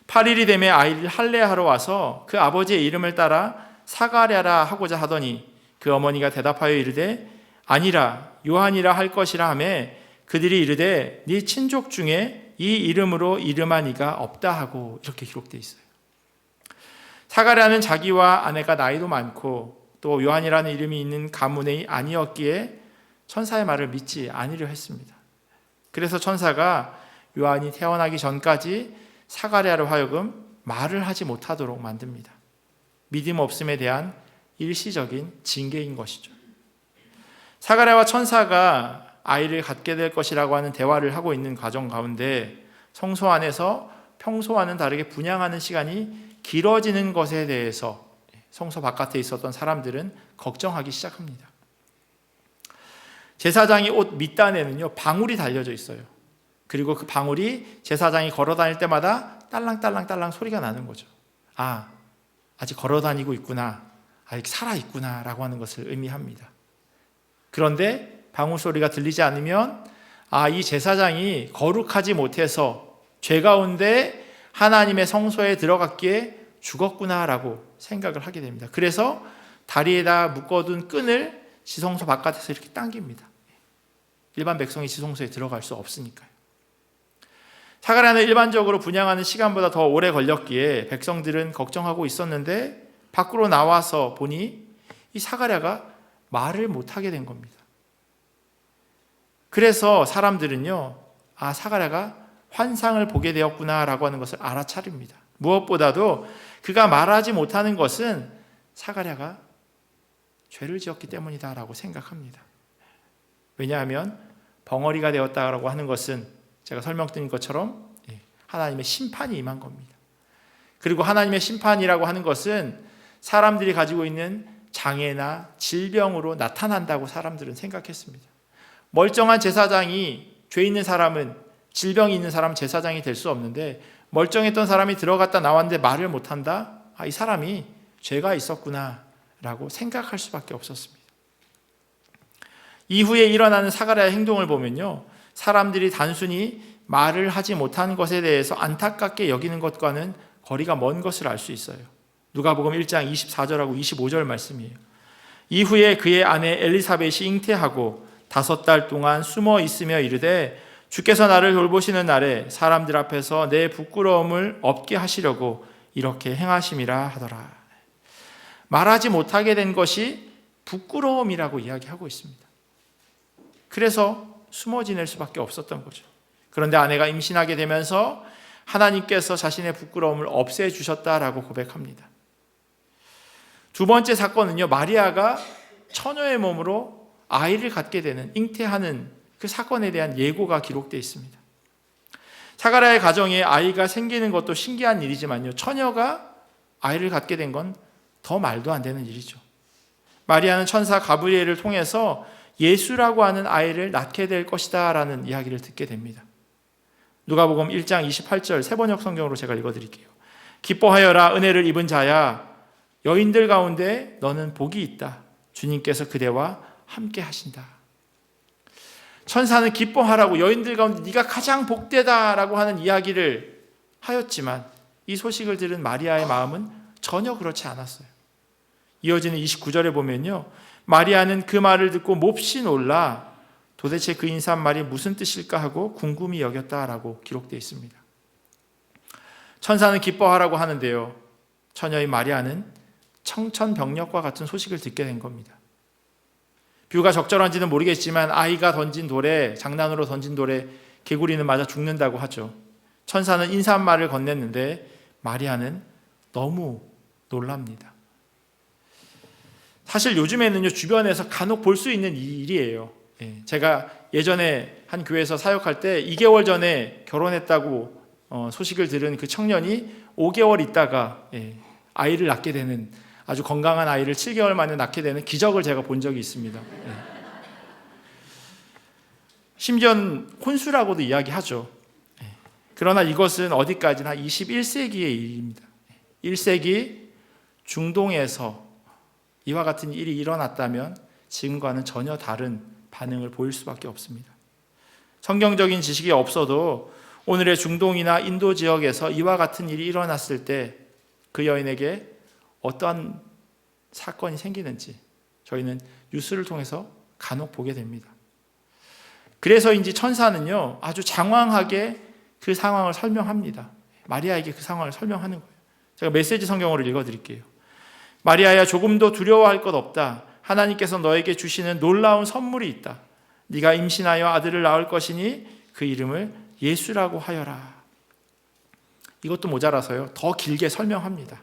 8일이 되매 아이를 할례하러 와서 그 아버지의 이름을 따라 사가랴라 하고자 하더니 그 어머니가 대답하여 이르되 아니라 요한이라 할 것이라 하매 그들이 이르되 네 친족 중에 이 이름으로 이름한 이가 없다 하고 이렇게 기록되어 있어요. 사가랴는 자기와 아내가 나이도 많고 또 요한이라는 이름이 있는 가문이 아니었기에 천사의 말을 믿지 아니려 했습니다. 그래서 천사가 요한이 태어나기 전까지 사가랴로 하여금 말을 하지 못하도록 만듭니다. 믿음 없음에 대한 일시적인 징계인 것이죠. 사가랴와 천사가 아이를 갖게 될 것이라고 하는 대화를 하고 있는 과정 가운데 성소 안에서 평소와는 다르게 분향하는 시간이 길어지는 것에 대해서 성소 바깥에 있었던 사람들은 걱정하기 시작합니다. 제사장이 옷 밑단에는요, 방울이 달려져 있어요. 그리고 그 방울이 제사장이 걸어 다닐 때마다 딸랑딸랑딸랑 소리가 나는 거죠. 아, 아직 걸어 다니고 있구나, 아직 살아 있구나 라고 하는 것을 의미합니다. 그런데 방울 소리가 들리지 않으면 이 제사장이 거룩하지 못해서 죄 가운데 하나님의 성소에 들어갔기에 죽었구나라고 생각을 하게 됩니다. 그래서 다리에다 묶어둔 끈을 지성소 바깥에서 이렇게 당깁니다. 일반 백성이 지성소에 들어갈 수 없으니까요. 사가랴는 일반적으로 분향하는 시간보다 더 오래 걸렸기에 백성들은 걱정하고 있었는데 밖으로 나와서 보니 이 사가랴가 말을 못하게 된 겁니다. 그래서 사람들은요, 사가랴가 환상을 보게 되었구나라고 하는 것을 알아차립니다. 무엇보다도 그가 말하지 못하는 것은 사가랴가 죄를 지었기 때문이다라고 생각합니다. 왜냐하면 벙어리가 되었다라고 하는 것은 제가 설명드린 것처럼 하나님의 심판이 임한 겁니다. 그리고 하나님의 심판이라고 하는 것은 사람들이 가지고 있는 장애나 질병으로 나타난다고 사람들은 생각했습니다. 멀쩡한 제사장이, 죄 있는 사람은, 질병이 있는 사람은 제사장이 될 수 없는데 멀쩡했던 사람이 들어갔다 나왔는데 말을 못한다? 이 사람이 죄가 있었구나 라고 생각할 수밖에 없었습니다. 이후에 일어나는 사가랴의 행동을 보면요, 사람들이 단순히 말을 하지 못한 것에 대해서 안타깝게 여기는 것과는 거리가 먼 것을 알 수 있어요. 누가복음 1장 24절하고 25절 말씀이에요. 이후에 그의 아내 엘리사벳이 잉태하고 5달 동안 숨어 있으며 이르되 주께서 나를 돌보시는 날에 사람들 앞에서 내 부끄러움을 없게 하시려고 이렇게 행하심이라 하더라. 말하지 못하게 된 것이 부끄러움이라고 이야기하고 있습니다. 그래서 숨어 지낼 수밖에 없었던 거죠. 그런데 아내가 임신하게 되면서 하나님께서 자신의 부끄러움을 없애주셨다라고 고백합니다. 두 번째 사건은요, 마리아가 처녀의 몸으로 아이를 갖게 되는, 잉태하는 그 사건에 대한 예고가 기록되어 있습니다. 사가랴의 가정에 아이가 생기는 것도 신기한 일이지만요, 처녀가 아이를 갖게 된 건 더 말도 안 되는 일이죠. 마리아는 천사 가브리엘을 통해서 예수라고 하는 아이를 낳게 될 것이다 라는 이야기를 듣게 됩니다. 누가복음 1장 28절 세번역 성경으로 제가 읽어드릴게요. 기뻐하여라, 은혜를 입은 자야, 여인들 가운데 너는 복이 있다. 주님께서 그대와 함께 하신다. 천사는 기뻐하라고, 여인들 가운데 네가 가장 복되다라고 하는 이야기를 하였지만 이 소식을 들은 마리아의 마음은 전혀 그렇지 않았어요. 이어지는 29절에 보면요, 마리아는 그 말을 듣고 몹시 놀라 도대체 그 인사말이 무슨 뜻일까 하고 궁금히 여겼다라고 기록되어 있습니다. 천사는 기뻐하라고 하는데요, 처녀인 마리아는 청천벽력과 같은 소식을 듣게 된 겁니다. 뷰가 적절한지는 모르겠지만 아이가 던진 돌에, 장난으로 던진 돌에 개구리는 맞아 죽는다고 하죠. 천사는 인사말을 건넸는데 마리아는 너무 놀랍니다. 사실 요즘에는요, 주변에서 간혹 볼 수 있는 일이에요. 제가 예전에 한 교회에서 사역할 때 2개월 전에 결혼했다고 소식을 들은 그 청년이 5개월 있다가 아이를 낳게 되는, 아주 건강한 아이를 7개월 만에 낳게 되는 기적을 제가 본 적이 있습니다. 심지어는 혼수라고도 이야기하죠. 그러나 이것은 어디까지나 21세기의 일입니다. 1세기 중동에서 이와 같은 일이 일어났다면 지금과는 전혀 다른 반응을 보일 수밖에 없습니다. 성경적인 지식이 없어도 오늘의 중동이나 인도 지역에서 이와 같은 일이 일어났을 때 그 여인에게 어떠한 사건이 생기는지 저희는 뉴스를 통해서 간혹 보게 됩니다. 그래서인지 천사는요, 아주 장황하게 그 상황을 설명합니다. 마리아에게 그 상황을 설명하는 거예요. 제가 메시지 성경으로 읽어드릴게요. 마리아야, 조금도 두려워할 것 없다. 하나님께서 너에게 주시는 놀라운 선물이 있다. 네가 임신하여 아들을 낳을 것이니 그 이름을 예수라고 하여라. 이것도 모자라서요, 더 길게 설명합니다.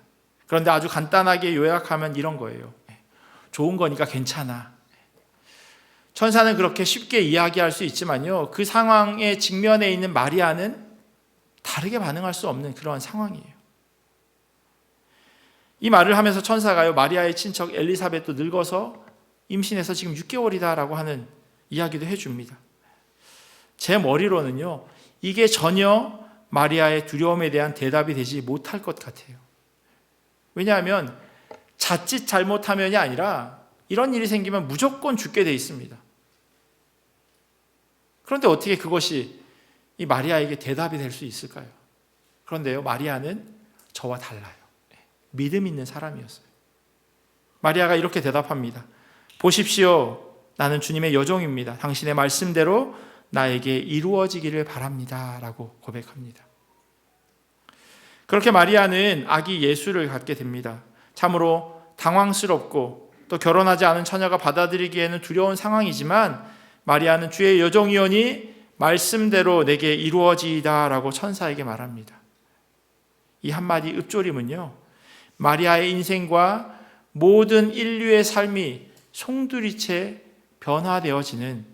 그런데 아주 간단하게 요약하면 이런 거예요. 좋은 거니까 괜찮아. 천사는 그렇게 쉽게 이야기할 수 있지만요, 그 상황의 직면에 있는 마리아는 다르게 반응할 수 없는 그러한 상황이에요. 이 말을 하면서 천사가요, 마리아의 친척 엘리사벳도 늙어서 임신해서 지금 6개월이다라고 하는 이야기도 해줍니다. 제 머리로는요, 이게 전혀 마리아의 두려움에 대한 대답이 되지 못할 것 같아요. 왜냐하면 자칫 잘못하면이 아니라 이런 일이 생기면 무조건 죽게 돼 있습니다. 그런데 어떻게 그것이 이 마리아에게 대답이 될 수 있을까요? 그런데요, 마리아는 저와 달라요. 믿음 있는 사람이었어요. 마리아가 이렇게 대답합니다. 보십시오. 나는 주님의 여종입니다. 당신의 말씀대로 나에게 이루어지기를 바랍니다. 라고 고백합니다. 그렇게 마리아는 아기 예수를 갖게 됩니다. 참으로 당황스럽고 또 결혼하지 않은 처녀가 받아들이기에는 두려운 상황이지만 마리아는 주의 여종이오니 말씀대로 내게 이루어지이다 라고 천사에게 말합니다. 이 한마디 읊조림은요, 마리아의 인생과 모든 인류의 삶이 송두리째 변화되어지는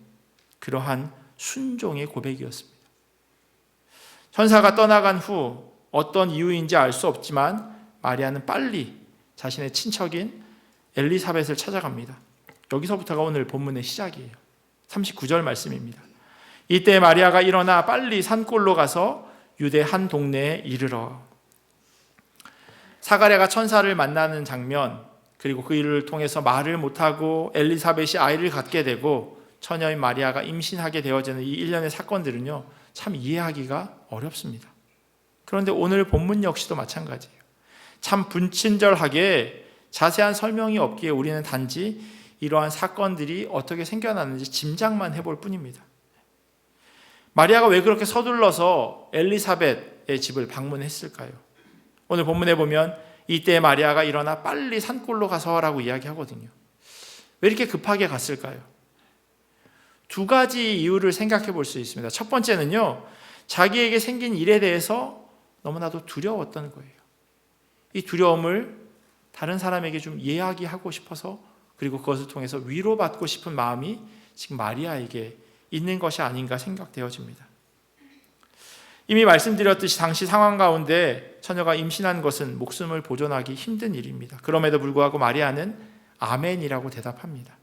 그러한 순종의 고백이었습니다. 천사가 떠나간 후 어떤 이유인지 알 수 없지만 마리아는 빨리 자신의 친척인 엘리사벳을 찾아갑니다. 여기서부터가 오늘 본문의 시작이에요. 39절 말씀입니다. 이때 마리아가 일어나 빨리 산골로 가서 유대 한 동네에 이르러. 사가랴가 천사를 만나는 장면, 그리고 그 일을 통해서 말을 못하고 엘리사벳이 아이를 갖게 되고 처녀인 마리아가 임신하게 되어지는 이 일련의 사건들은요, 참 이해하기가 어렵습니다. 그런데 오늘 본문 역시도 마찬가지예요. 참 불친절하게 자세한 설명이 없기에 우리는 단지 이러한 사건들이 어떻게 생겨났는지 짐작만 해볼 뿐입니다. 마리아가 왜 그렇게 서둘러서 엘리사벳의 집을 방문했을까요? 오늘 본문에 보면 이때 마리아가 일어나 빨리 산골로 가서라고 이야기하거든요. 왜 이렇게 급하게 갔을까요? 두 가지 이유를 생각해 볼 수 있습니다. 첫 번째는요, 자기에게 생긴 일에 대해서 너무나도 두려웠던 거예요. 이 두려움을 다른 사람에게 좀 이야기하고 싶어서, 그리고 그것을 통해서 위로받고 싶은 마음이 지금 마리아에게 있는 것이 아닌가 생각되어집니다. 이미 말씀드렸듯이 당시 상황 가운데 처녀가 임신한 것은 목숨을 보존하기 힘든 일입니다. 그럼에도 불구하고 마리아는 아멘이라고 대답합니다.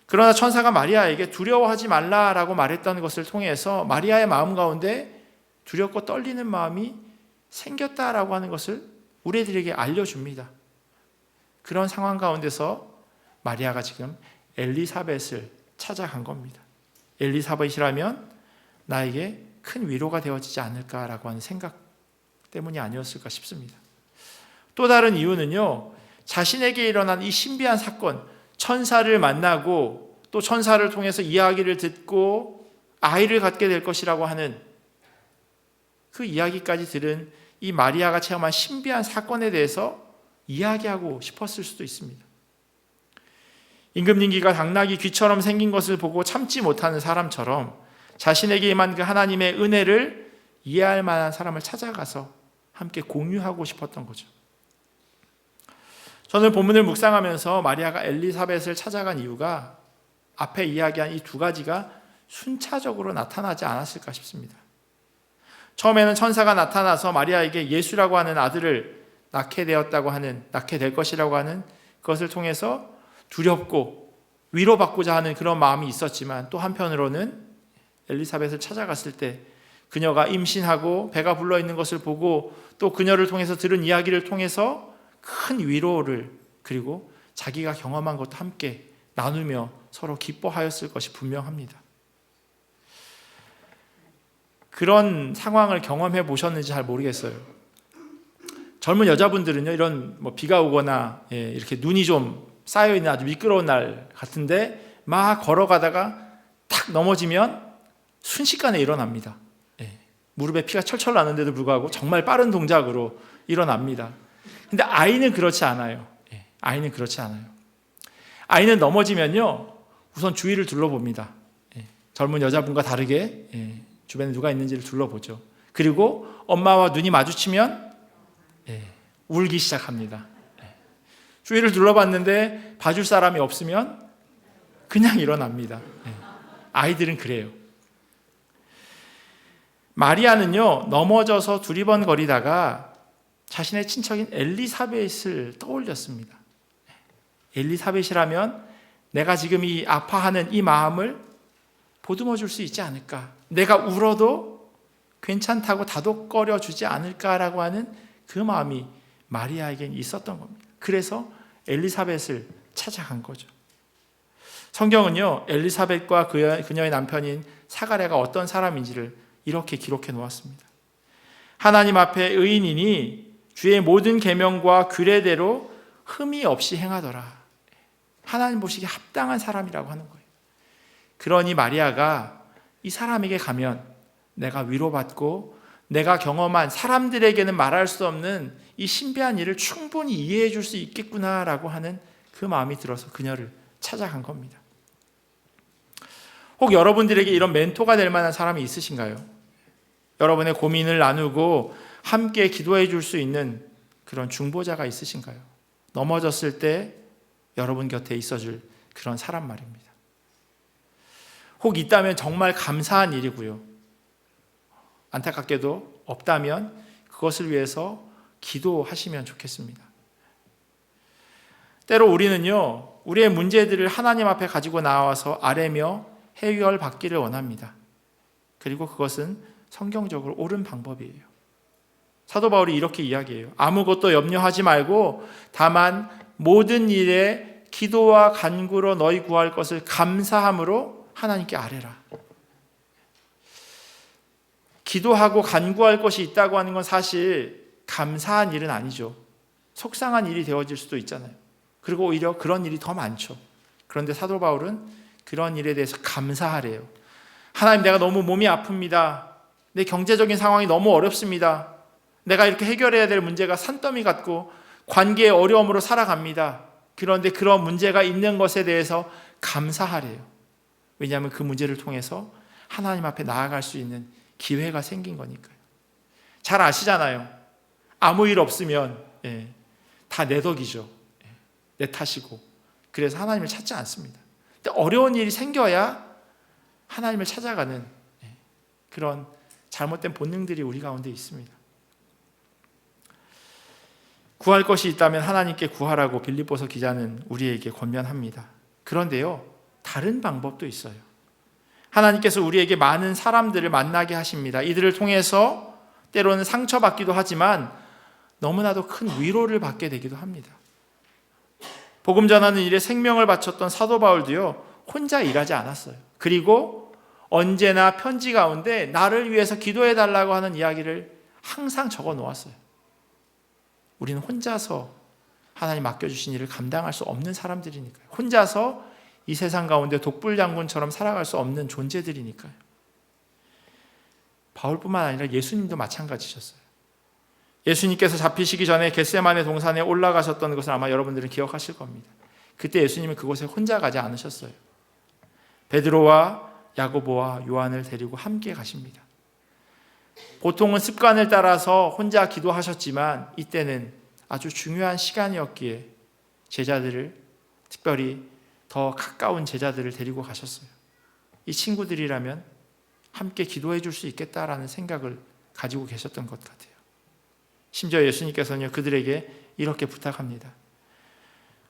그러나 천사가 마리아에게 두려워하지 말라라고 말했던 것을 통해서 마리아의 마음 가운데 두렵고 떨리는 마음이 생겼다라고 하는 것을 우리들에게 알려줍니다. 그런 상황 가운데서 마리아가 지금 엘리사벳을 찾아간 겁니다. 엘리사벳이라면 나에게 큰 위로가 되어지지 않을까라고 하는 생각 때문이 아니었을까 싶습니다. 또 다른 이유는요, 자신에게 일어난 이 신비한 사건, 천사를 만나고 또 천사를 통해서 이야기를 듣고 아이를 갖게 될 것이라고 하는 그 이야기까지 들은 이 마리아가 체험한 신비한 사건에 대해서 이야기하고 싶었을 수도 있습니다. 임금님기가 당나귀 귀처럼 생긴 것을 보고 참지 못하는 사람처럼 자신에게 임한 그 하나님의 은혜를 이해할 만한 사람을 찾아가서 함께 공유하고 싶었던 거죠. 저는 본문을 묵상하면서 마리아가 엘리사벳을 찾아간 이유가 앞에 이야기한 이 두 가지가 순차적으로 나타나지 않았을까 싶습니다. 처음에는 천사가 나타나서 마리아에게 예수라고 하는 아들을 낳게 될 것이라고 하는 그것을 통해서 두렵고 위로받고자 하는 그런 마음이 있었지만, 또 한편으로는 엘리사벳을 찾아갔을 때 그녀가 임신하고 배가 불러 있는 것을 보고 또 그녀를 통해서 들은 이야기를 통해서 큰 위로를, 그리고 자기가 경험한 것도 함께 나누며 서로 기뻐하였을 것이 분명합니다. 그런 상황을 경험해 보셨는지 잘 모르겠어요. 젊은 여자분들은요, 이런 비가 오거나 이렇게 눈이 좀 쌓여 있는 아주 미끄러운 날 같은데 막 걸어가다가 탁 넘어지면 순식간에 일어납니다. 무릎에 피가 철철 나는데도 불구하고 정말 빠른 동작으로 일어납니다. 근데 아이는 그렇지 않아요. 아이는 그렇지 않아요. 아이는 넘어지면요, 우선 주위를 둘러봅니다. 젊은 여자분과 다르게 주변에 누가 있는지를 둘러보죠. 그리고 엄마와 눈이 마주치면 울기 시작합니다. 주위를 둘러봤는데 봐줄 사람이 없으면 그냥 일어납니다. 아이들은 그래요. 마리아는요, 넘어져서 두리번거리다가 자신의 친척인 엘리사벳을 떠올렸습니다. 엘리사벳이라면 내가 지금 이 아파하는 이 마음을 보듬어 줄 수 있지 않을까, 내가 울어도 괜찮다고 다독거려 주지 않을까라고 하는 그 마음이 마리아에겐 있었던 겁니다. 그래서 엘리사벳을 찾아간 거죠. 성경은요, 엘리사벳과 그녀의 남편인 사가랴가 어떤 사람인지를 이렇게 기록해 놓았습니다. 하나님 앞에 의인이니 주의 모든 계명과 규례대로 흠이 없이 행하더라. 하나님 보시기에 합당한 사람이라고 하는 거예요. 그러니 마리아가 이 사람에게 가면 내가 위로받고 내가 경험한 사람들에게는 말할 수 없는 이 신비한 일을 충분히 이해해 줄 수 있겠구나라고 하는 그 마음이 들어서 그녀를 찾아간 겁니다. 혹 여러분들에게 이런 멘토가 될 만한 사람이 있으신가요? 여러분의 고민을 나누고 함께 기도해 줄 수 있는 그런 중보자가 있으신가요? 넘어졌을 때 여러분 곁에 있어줄 그런 사람 말입니다. 혹 있다면 정말 감사한 일이고요. 안타깝게도 없다면 그것을 위해서 기도하시면 좋겠습니다. 때로 우리는요, 우리의 문제들을 하나님 앞에 가지고 나와서 아뢰며 해결받기를 원합니다. 그리고 그것은 성경적으로 옳은 방법이에요. 사도 바울이 이렇게 이야기해요. 아무것도 염려하지 말고 다만 모든 일에 기도와 간구로 너희 구할 것을 감사함으로 하나님께 아뢰라. 기도하고 간구할 것이 있다고 하는 건 사실 감사한 일은 아니죠. 속상한 일이 되어질 수도 있잖아요. 그리고 오히려 그런 일이 더 많죠. 그런데 사도 바울은 그런 일에 대해서 감사하래요. 하나님, 내가 너무 몸이 아픕니다. 내 경제적인 상황이 너무 어렵습니다. 내가 이렇게 해결해야 될 문제가 산더미 같고 관계의 어려움으로 살아갑니다. 그런데 그런 문제가 있는 것에 대해서 감사하래요. 왜냐하면 그 문제를 통해서 하나님 앞에 나아갈 수 있는 기회가 생긴 거니까요. 잘 아시잖아요. 아무 일 없으면 다 내 덕이죠. 내 탓이고. 그래서 하나님을 찾지 않습니다. 근데 어려운 일이 생겨야 하나님을 찾아가는 그런 잘못된 본능들이 우리 가운데 있습니다. 구할 것이 있다면 하나님께 구하라고 빌립보서 기자는 우리에게 권면합니다. 그런데요, 다른 방법도 있어요. 하나님께서 우리에게 많은 사람들을 만나게 하십니다. 이들을 통해서 때로는 상처받기도 하지만 너무나도 큰 위로를 받게 되기도 합니다. 복음 전하는 일에 생명을 바쳤던 사도 바울도요, 혼자 일하지 않았어요. 그리고 언제나 편지 가운데 나를 위해서 기도해 달라고 하는 이야기를 항상 적어 놓았어요. 우리는 혼자서 하나님 맡겨주신 일을 감당할 수 없는 사람들이니까요. 혼자서 이 세상 가운데 독불장군처럼 살아갈 수 없는 존재들이니까요. 바울뿐만 아니라 예수님도 마찬가지셨어요. 예수님께서 잡히시기 전에 겟세마네 동산에 올라가셨던 것을 아마 여러분들은 기억하실 겁니다. 그때 예수님은 그곳에 혼자 가지 않으셨어요. 베드로와 야고보와 요한을 데리고 함께 가십니다. 보통은 습관을 따라서 혼자 기도하셨지만 이때는 아주 중요한 시간이었기에 제자들을, 특별히 더 가까운 제자들을 데리고 가셨어요. 이 친구들이라면 함께 기도해 줄 수 있겠다라는 생각을 가지고 계셨던 것 같아요. 심지어 예수님께서는 그들에게 이렇게 부탁합니다.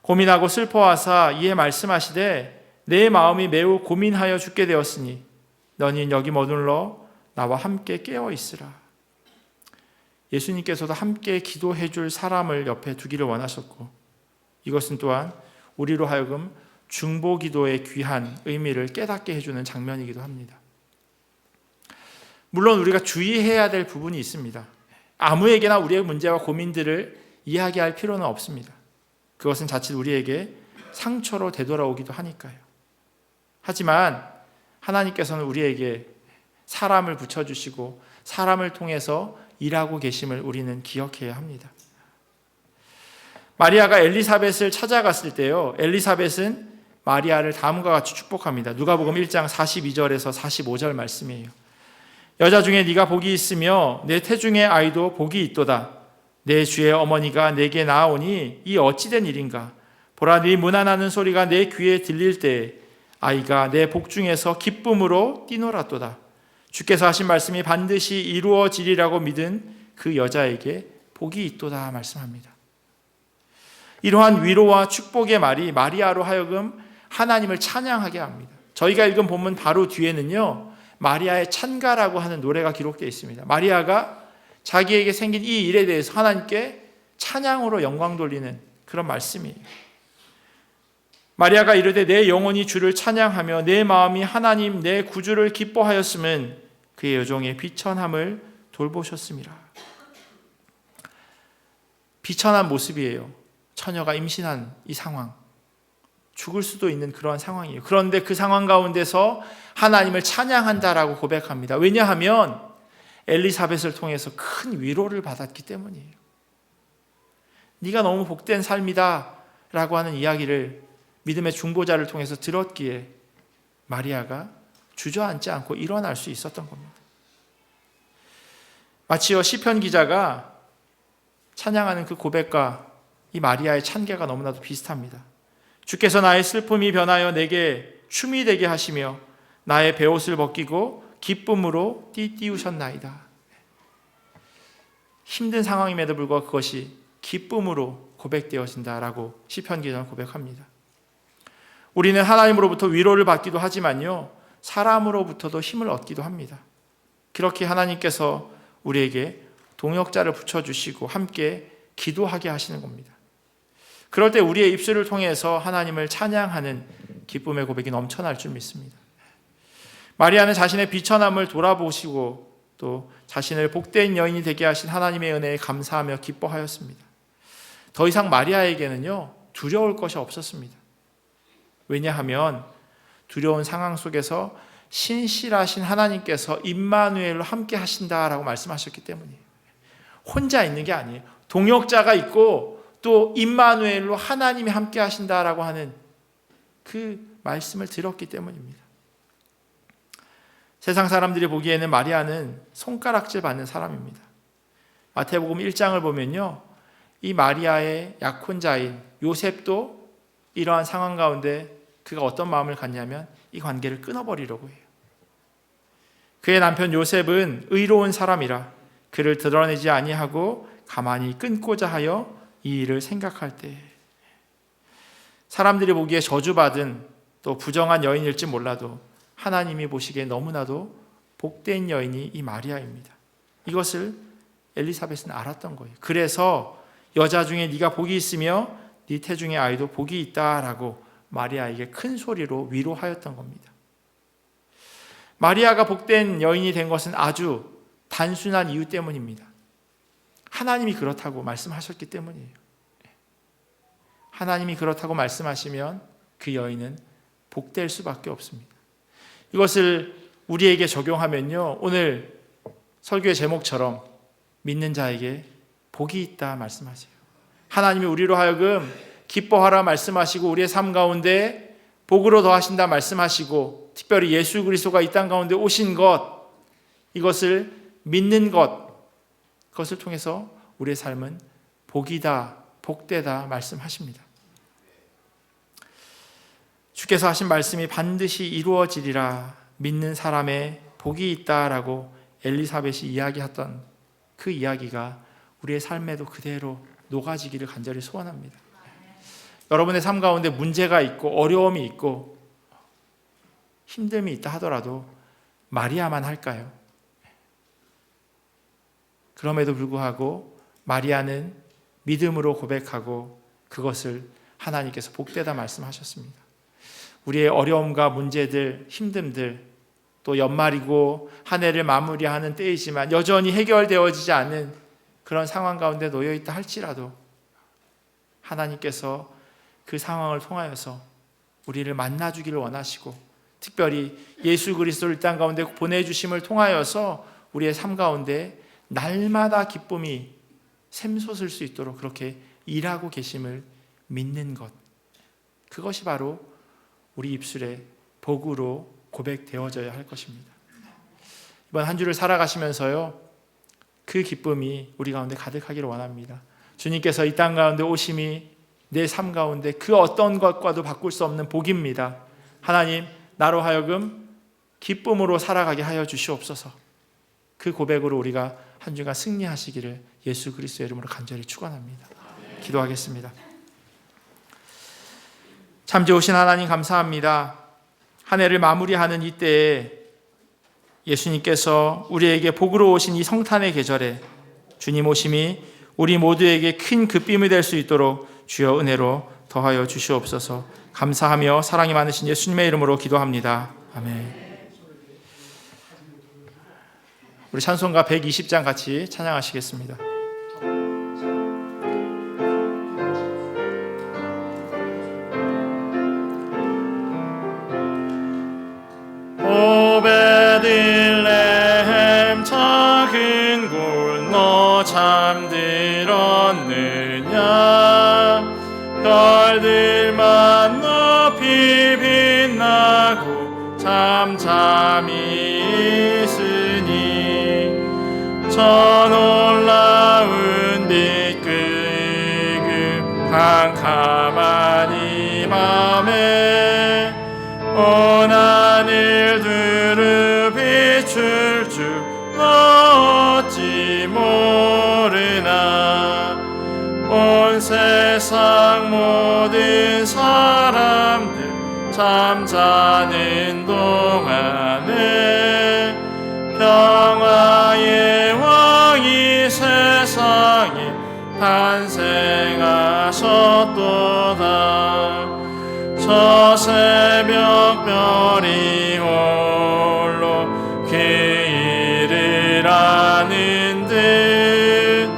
고민하고 슬퍼하사 이에 말씀하시되 내 마음이 매우 고민하여 죽게 되었으니 너는 여기 머물러 나와 함께 깨어 있으라. 예수님께서도 함께 기도해 줄 사람을 옆에 두기를 원하셨고, 이것은 또한 우리로 하여금 중보 기도의 귀한 의미를 깨닫게 해주는 장면이기도 합니다. 물론 우리가 주의해야 될 부분이 있습니다. 아무에게나 우리의 문제와 고민들을 이야기할 필요는 없습니다. 그것은 자칫 우리에게 상처로 되돌아오기도 하니까요. 하지만 하나님께서는 우리에게 사람을 붙여주시고 사람을 통해서 일하고 계심을 우리는 기억해야 합니다. 마리아가 엘리사벳을 찾아갔을 때요, 엘리사벳은 마리아를 다음과 같이 축복합니다. 누가복음 1장 42절에서 45절 말씀이에요. 여자 중에 네가 복이 있으며 내 태중의 아이도 복이 있도다. 내 주의 어머니가 내게 나아오니 이 어찌된 일인가. 보라, 네 문안하는 소리가 내 귀에 들릴 때 아이가 내 복중에서 기쁨으로 뛰놀았도다. 주께서 하신 말씀이 반드시 이루어지리라고 믿은 그 여자에게 복이 있도다 말씀합니다. 이러한 위로와 축복의 말이 마리아로 하여금 하나님을 찬양하게 합니다. 저희가 읽은 본문 바로 뒤에는요, 마리아의 찬가라고 하는 노래가 기록되어 있습니다. 마리아가 자기에게 생긴 이 일에 대해서 하나님께 찬양으로 영광 돌리는 그런 말씀이에요. 마리아가 이르되 내 영혼이 주를 찬양하며 내 마음이 하나님 내 구주를 기뻐하였음은 그의 여종의 비천함을 돌보셨습니다. 비천한 모습이에요. 처녀가 임신한 이 상황, 죽을 수도 있는 그러한 상황이에요. 그런데 그 상황 가운데서 하나님을 찬양한다라고 고백합니다. 왜냐하면 엘리사벳을 통해서 큰 위로를 받았기 때문이에요. 네가 너무 복된 삶이다 라고 하는 이야기를 믿음의 중보자를 통해서 들었기에 마리아가 주저앉지 않고 일어날 수 있었던 겁니다. 마치어 시편 기자가 찬양하는 그 고백과 이 마리아의 찬계가 너무나도 비슷합니다. 주께서 나의 슬픔이 변하여 내게 춤이 되게 하시며 나의 베옷을 벗기고 기쁨으로 띠띠우셨나이다. 힘든 상황임에도 불구하고 그것이 기쁨으로 고백되어진다라고 시편 기자는 고백합니다. 우리는 하나님으로부터 위로를 받기도 하지만요, 사람으로부터도 힘을 얻기도 합니다. 그렇게 하나님께서 우리에게 동역자를 붙여주시고 함께 기도하게 하시는 겁니다. 그럴 때 우리의 입술을 통해서 하나님을 찬양하는 기쁨의 고백이 넘쳐날 줄 믿습니다. 마리아는 자신의 비천함을 돌아보시고 또 자신을 복된 여인이 되게 하신 하나님의 은혜에 감사하며 기뻐하였습니다. 더 이상 마리아에게는요, 두려울 것이 없었습니다. 왜냐하면 두려운 상황 속에서 신실하신 하나님께서 임마누엘로 함께 하신다라고 말씀하셨기 때문이에요. 혼자 있는 게 아니에요. 동역자가 있고 또 임마누엘로 하나님이 함께 하신다라고 하는 그 말씀을 들었기 때문입니다. 세상 사람들이 보기에는 마리아는 손가락질 받는 사람입니다. 마태복음 1장을 보면요, 이 마리아의 약혼자인 요셉도 이러한 상황 가운데 그가 어떤 마음을 갖냐면 이 관계를 끊어버리려고 해요. 그의 남편 요셉은 의로운 사람이라 그를 드러내지 아니하고 가만히 끊고자 하여 이 일을 생각할 때, 사람들이 보기에 저주받은 또 부정한 여인일지 몰라도 하나님이 보시기에 너무나도 복된 여인이 이 마리아입니다. 이것을 엘리사벳은 알았던 거예요. 그래서 여자 중에 네가 복이 있으며 네 태중의 아이도 복이 있다라고 마리아에게 큰 소리로 위로하였던 겁니다. 마리아가 복된 여인이 된 것은 아주 단순한 이유 때문입니다. 하나님이 그렇다고 말씀하셨기 때문이에요. 하나님이 그렇다고 말씀하시면 그 여인은 복될 수밖에 없습니다. 이것을 우리에게 적용하면요, 오늘 설교의 제목처럼 믿는 자에게 복이 있다 말씀하세요. 하나님이 우리로 하여금 기뻐하라 말씀하시고 우리의 삶 가운데 복으로 더하신다 말씀하시고 특별히 예수 그리스도가 이 땅 가운데 오신 것, 이것을 믿는 것, 그것을 통해서 우리의 삶은 복이다, 복되다 말씀하십니다. 주께서 하신 말씀이 반드시 이루어지리라, 믿는 사람의 복이 있다라고 엘리사벳이 이야기했던 그 이야기가 우리의 삶에도 그대로 녹아지기를 간절히 소원합니다. 여러분의 삶 가운데 문제가 있고 어려움이 있고 힘듦이 있다 하더라도 마리아만 할까요? 그럼에도 불구하고 마리아는 믿음으로 고백하고 그것을 하나님께서 복되다 말씀하셨습니다. 우리의 어려움과 문제들, 힘듦들, 또 연말이고 한 해를 마무리하는 때이지만 여전히 해결되어지지 않는 그런 상황 가운데 놓여 있다 할지라도 하나님께서 그 상황을 통하여서 우리를 만나주기를 원하시고 특별히 예수 그리스도를 이 땅 가운데 보내주심을 통하여서 우리의 삶 가운데 날마다 기쁨이 샘솟을 수 있도록 그렇게 일하고 계심을 믿는 것, 그것이 바로 우리 입술에 복으로 고백되어져야 할 것입니다. 이번 한 주를 살아가시면서요, 그 기쁨이 우리 가운데 가득하기를 원합니다. 주님께서 이 땅 가운데 오심이 내 삶 가운데 그 어떤 것과도 바꿀 수 없는 복입니다. 하나님, 나로 하여금 기쁨으로 살아가게 하여 주시옵소서. 그 고백으로 우리가 한 주간 승리하시기를 예수 그리스도의 이름으로 간절히 축원합니다. 기도하겠습니다. 참 좋으신 하나님 감사합니다. 한 해를 마무리하는 이때에 예수님께서 우리에게 복으로 오신 이 성탄의 계절에 주님 오심이 우리 모두에게 큰 기쁨이 될 수 있도록 주여 은혜로 더하여 주시옵소서. 감사하며 사랑이 많으신 예수님의 이름으로 기도합니다. 아멘. 우리 찬송가 120장 같이 찬양하시겠습니다. 오베들레헴 작은 곳 너 잠들었느냐. 별들만 높이 빛나고 잠잠히 있으니 저 놀라운 빛 캄캄한 이 맘에 온 하늘 두루 비출 줄 어찌 모르나. 온 세상 모든 사람들 잠자는 동안에 평화의 왕이 세상에 탄생하셨도다. 저 새벽별이 홀로 그 일을 아는 듯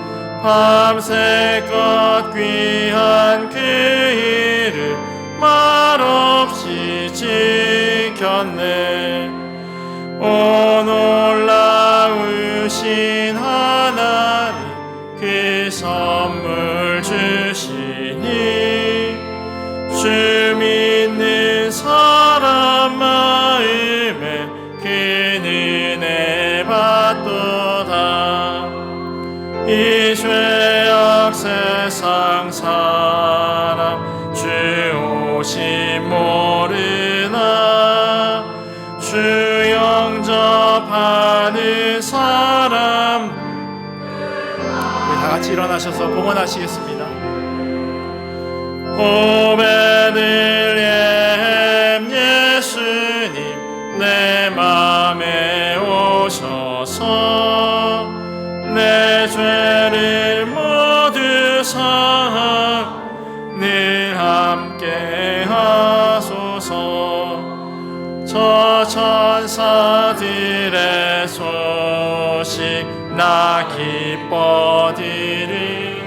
밤새껏 귀한 그 일을 말없이 지켰네. 오 놀라우신 하나님 그 선물 주시니 주 믿는 사람 마음에 그 은혜 받도다. 이 죄악 세상 사람 주 오심 모르나. 주 영접하는 사람 다 같이 일어나셔서 봉헌하시겠습니다. 오베들레헴 예수님 내 맘에 오셔서 내 죄를 모두 사하고 늘 함께 하소서. 저 천사들의 소식 나 기뻐 드리리.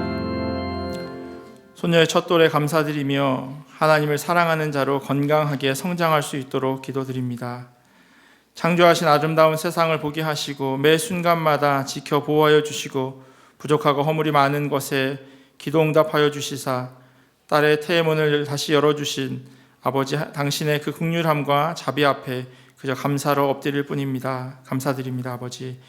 아멘. 손녀의 첫돌에 감사드리며 하나님을 사랑하는 자로 건강하게 성장할 수 있도록 기도드립니다. 창조하신 아름다운 세상을 보게 하시고 매 순간마다 지켜 보호하여 주시고 부족하고 허물이 많은 것에 기도 응답하여 주시사 딸의 태의 문을 다시 열어주신 아버지 당신의 그 긍휼함과 자비 앞에 그저 감사로 엎드릴 뿐입니다. 감사드립니다. 아버지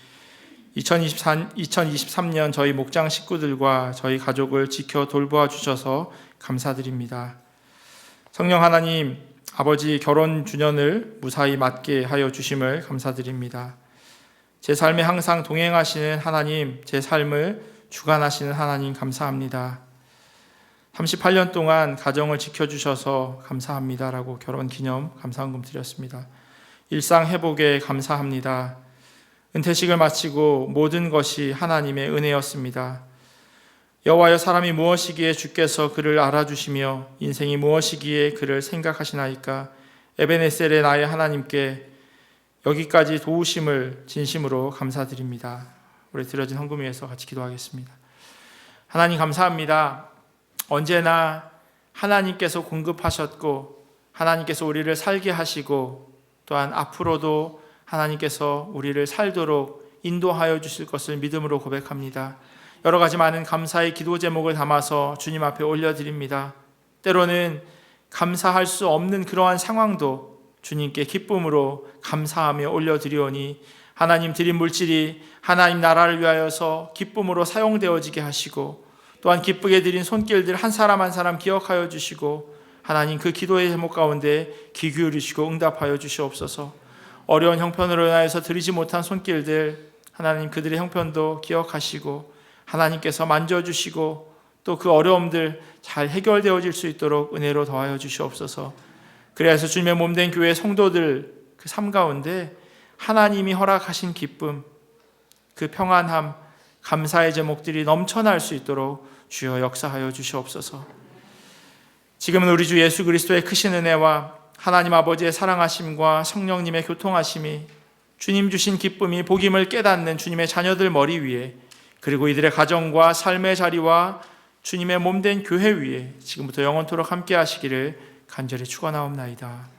2023년 저희 목장 식구들과 저희 가족을 지켜 돌보아 주셔서 감사드립니다. 성령 하나님, 아버지 결혼 주년을 무사히 맞게 하여 주심을 감사드립니다. 제 삶에 항상 동행하시는 하나님, 제 삶을 주관하시는 하나님 감사합니다. 38년 동안 가정을 지켜주셔서 감사합니다라고 결혼 기념 감사헌금 드렸습니다. 일상 회복에 감사합니다. 은퇴식을 마치고 모든 것이 하나님의 은혜였습니다. 여호와여, 사람이 무엇이기에 주께서 그를 알아주시며 인생이 무엇이기에 그를 생각하시나이까. 에베네셀의 나의 하나님께 여기까지 도우심을 진심으로 감사드립니다. 우리 드려진 헌금 위해서 같이 기도하겠습니다. 하나님 감사합니다. 언제나 하나님께서 공급하셨고 하나님께서 우리를 살게 하시고 또한 앞으로도 하나님께서 우리를 살도록 인도하여 주실 것을 믿음으로 고백합니다. 여러 가지 많은 감사의 기도 제목을 담아서 주님 앞에 올려드립니다. 때로는 감사할 수 없는 그러한 상황도 주님께 기쁨으로 감사하며 올려드리오니 하나님 드린 물질이 하나님 나라를 위하여서 기쁨으로 사용되어지게 하시고 또한 기쁘게 드린 손길들 한 사람 한 사람 기억하여 주시고 하나님 그 기도의 제목 가운데 귀 기울이시고 응답하여 주시옵소서. 어려운 형편으로 인하여서 드리지 못한 손길들 하나님 그들의 형편도 기억하시고 하나님께서 만져주시고 또 그 어려움들 잘 해결되어질 수 있도록 은혜로 더하여 주시옵소서. 그래서 주님의 몸된 교회 성도들 그 삶 가운데 하나님이 허락하신 기쁨, 그 평안함, 감사의 제목들이 넘쳐날 수 있도록 주여 역사하여 주시옵소서. 지금은 우리 주 예수 그리스도의 크신 은혜와 하나님 아버지의 사랑하심과 성령님의 교통하심이, 주님 주신 기쁨이 복임을 깨닫는 주님의 자녀들 머리 위에, 그리고 이들의 가정과 삶의 자리와 주님의 몸된 교회 위에 지금부터 영원토록 함께 하시기를 간절히 축원하옵나이다.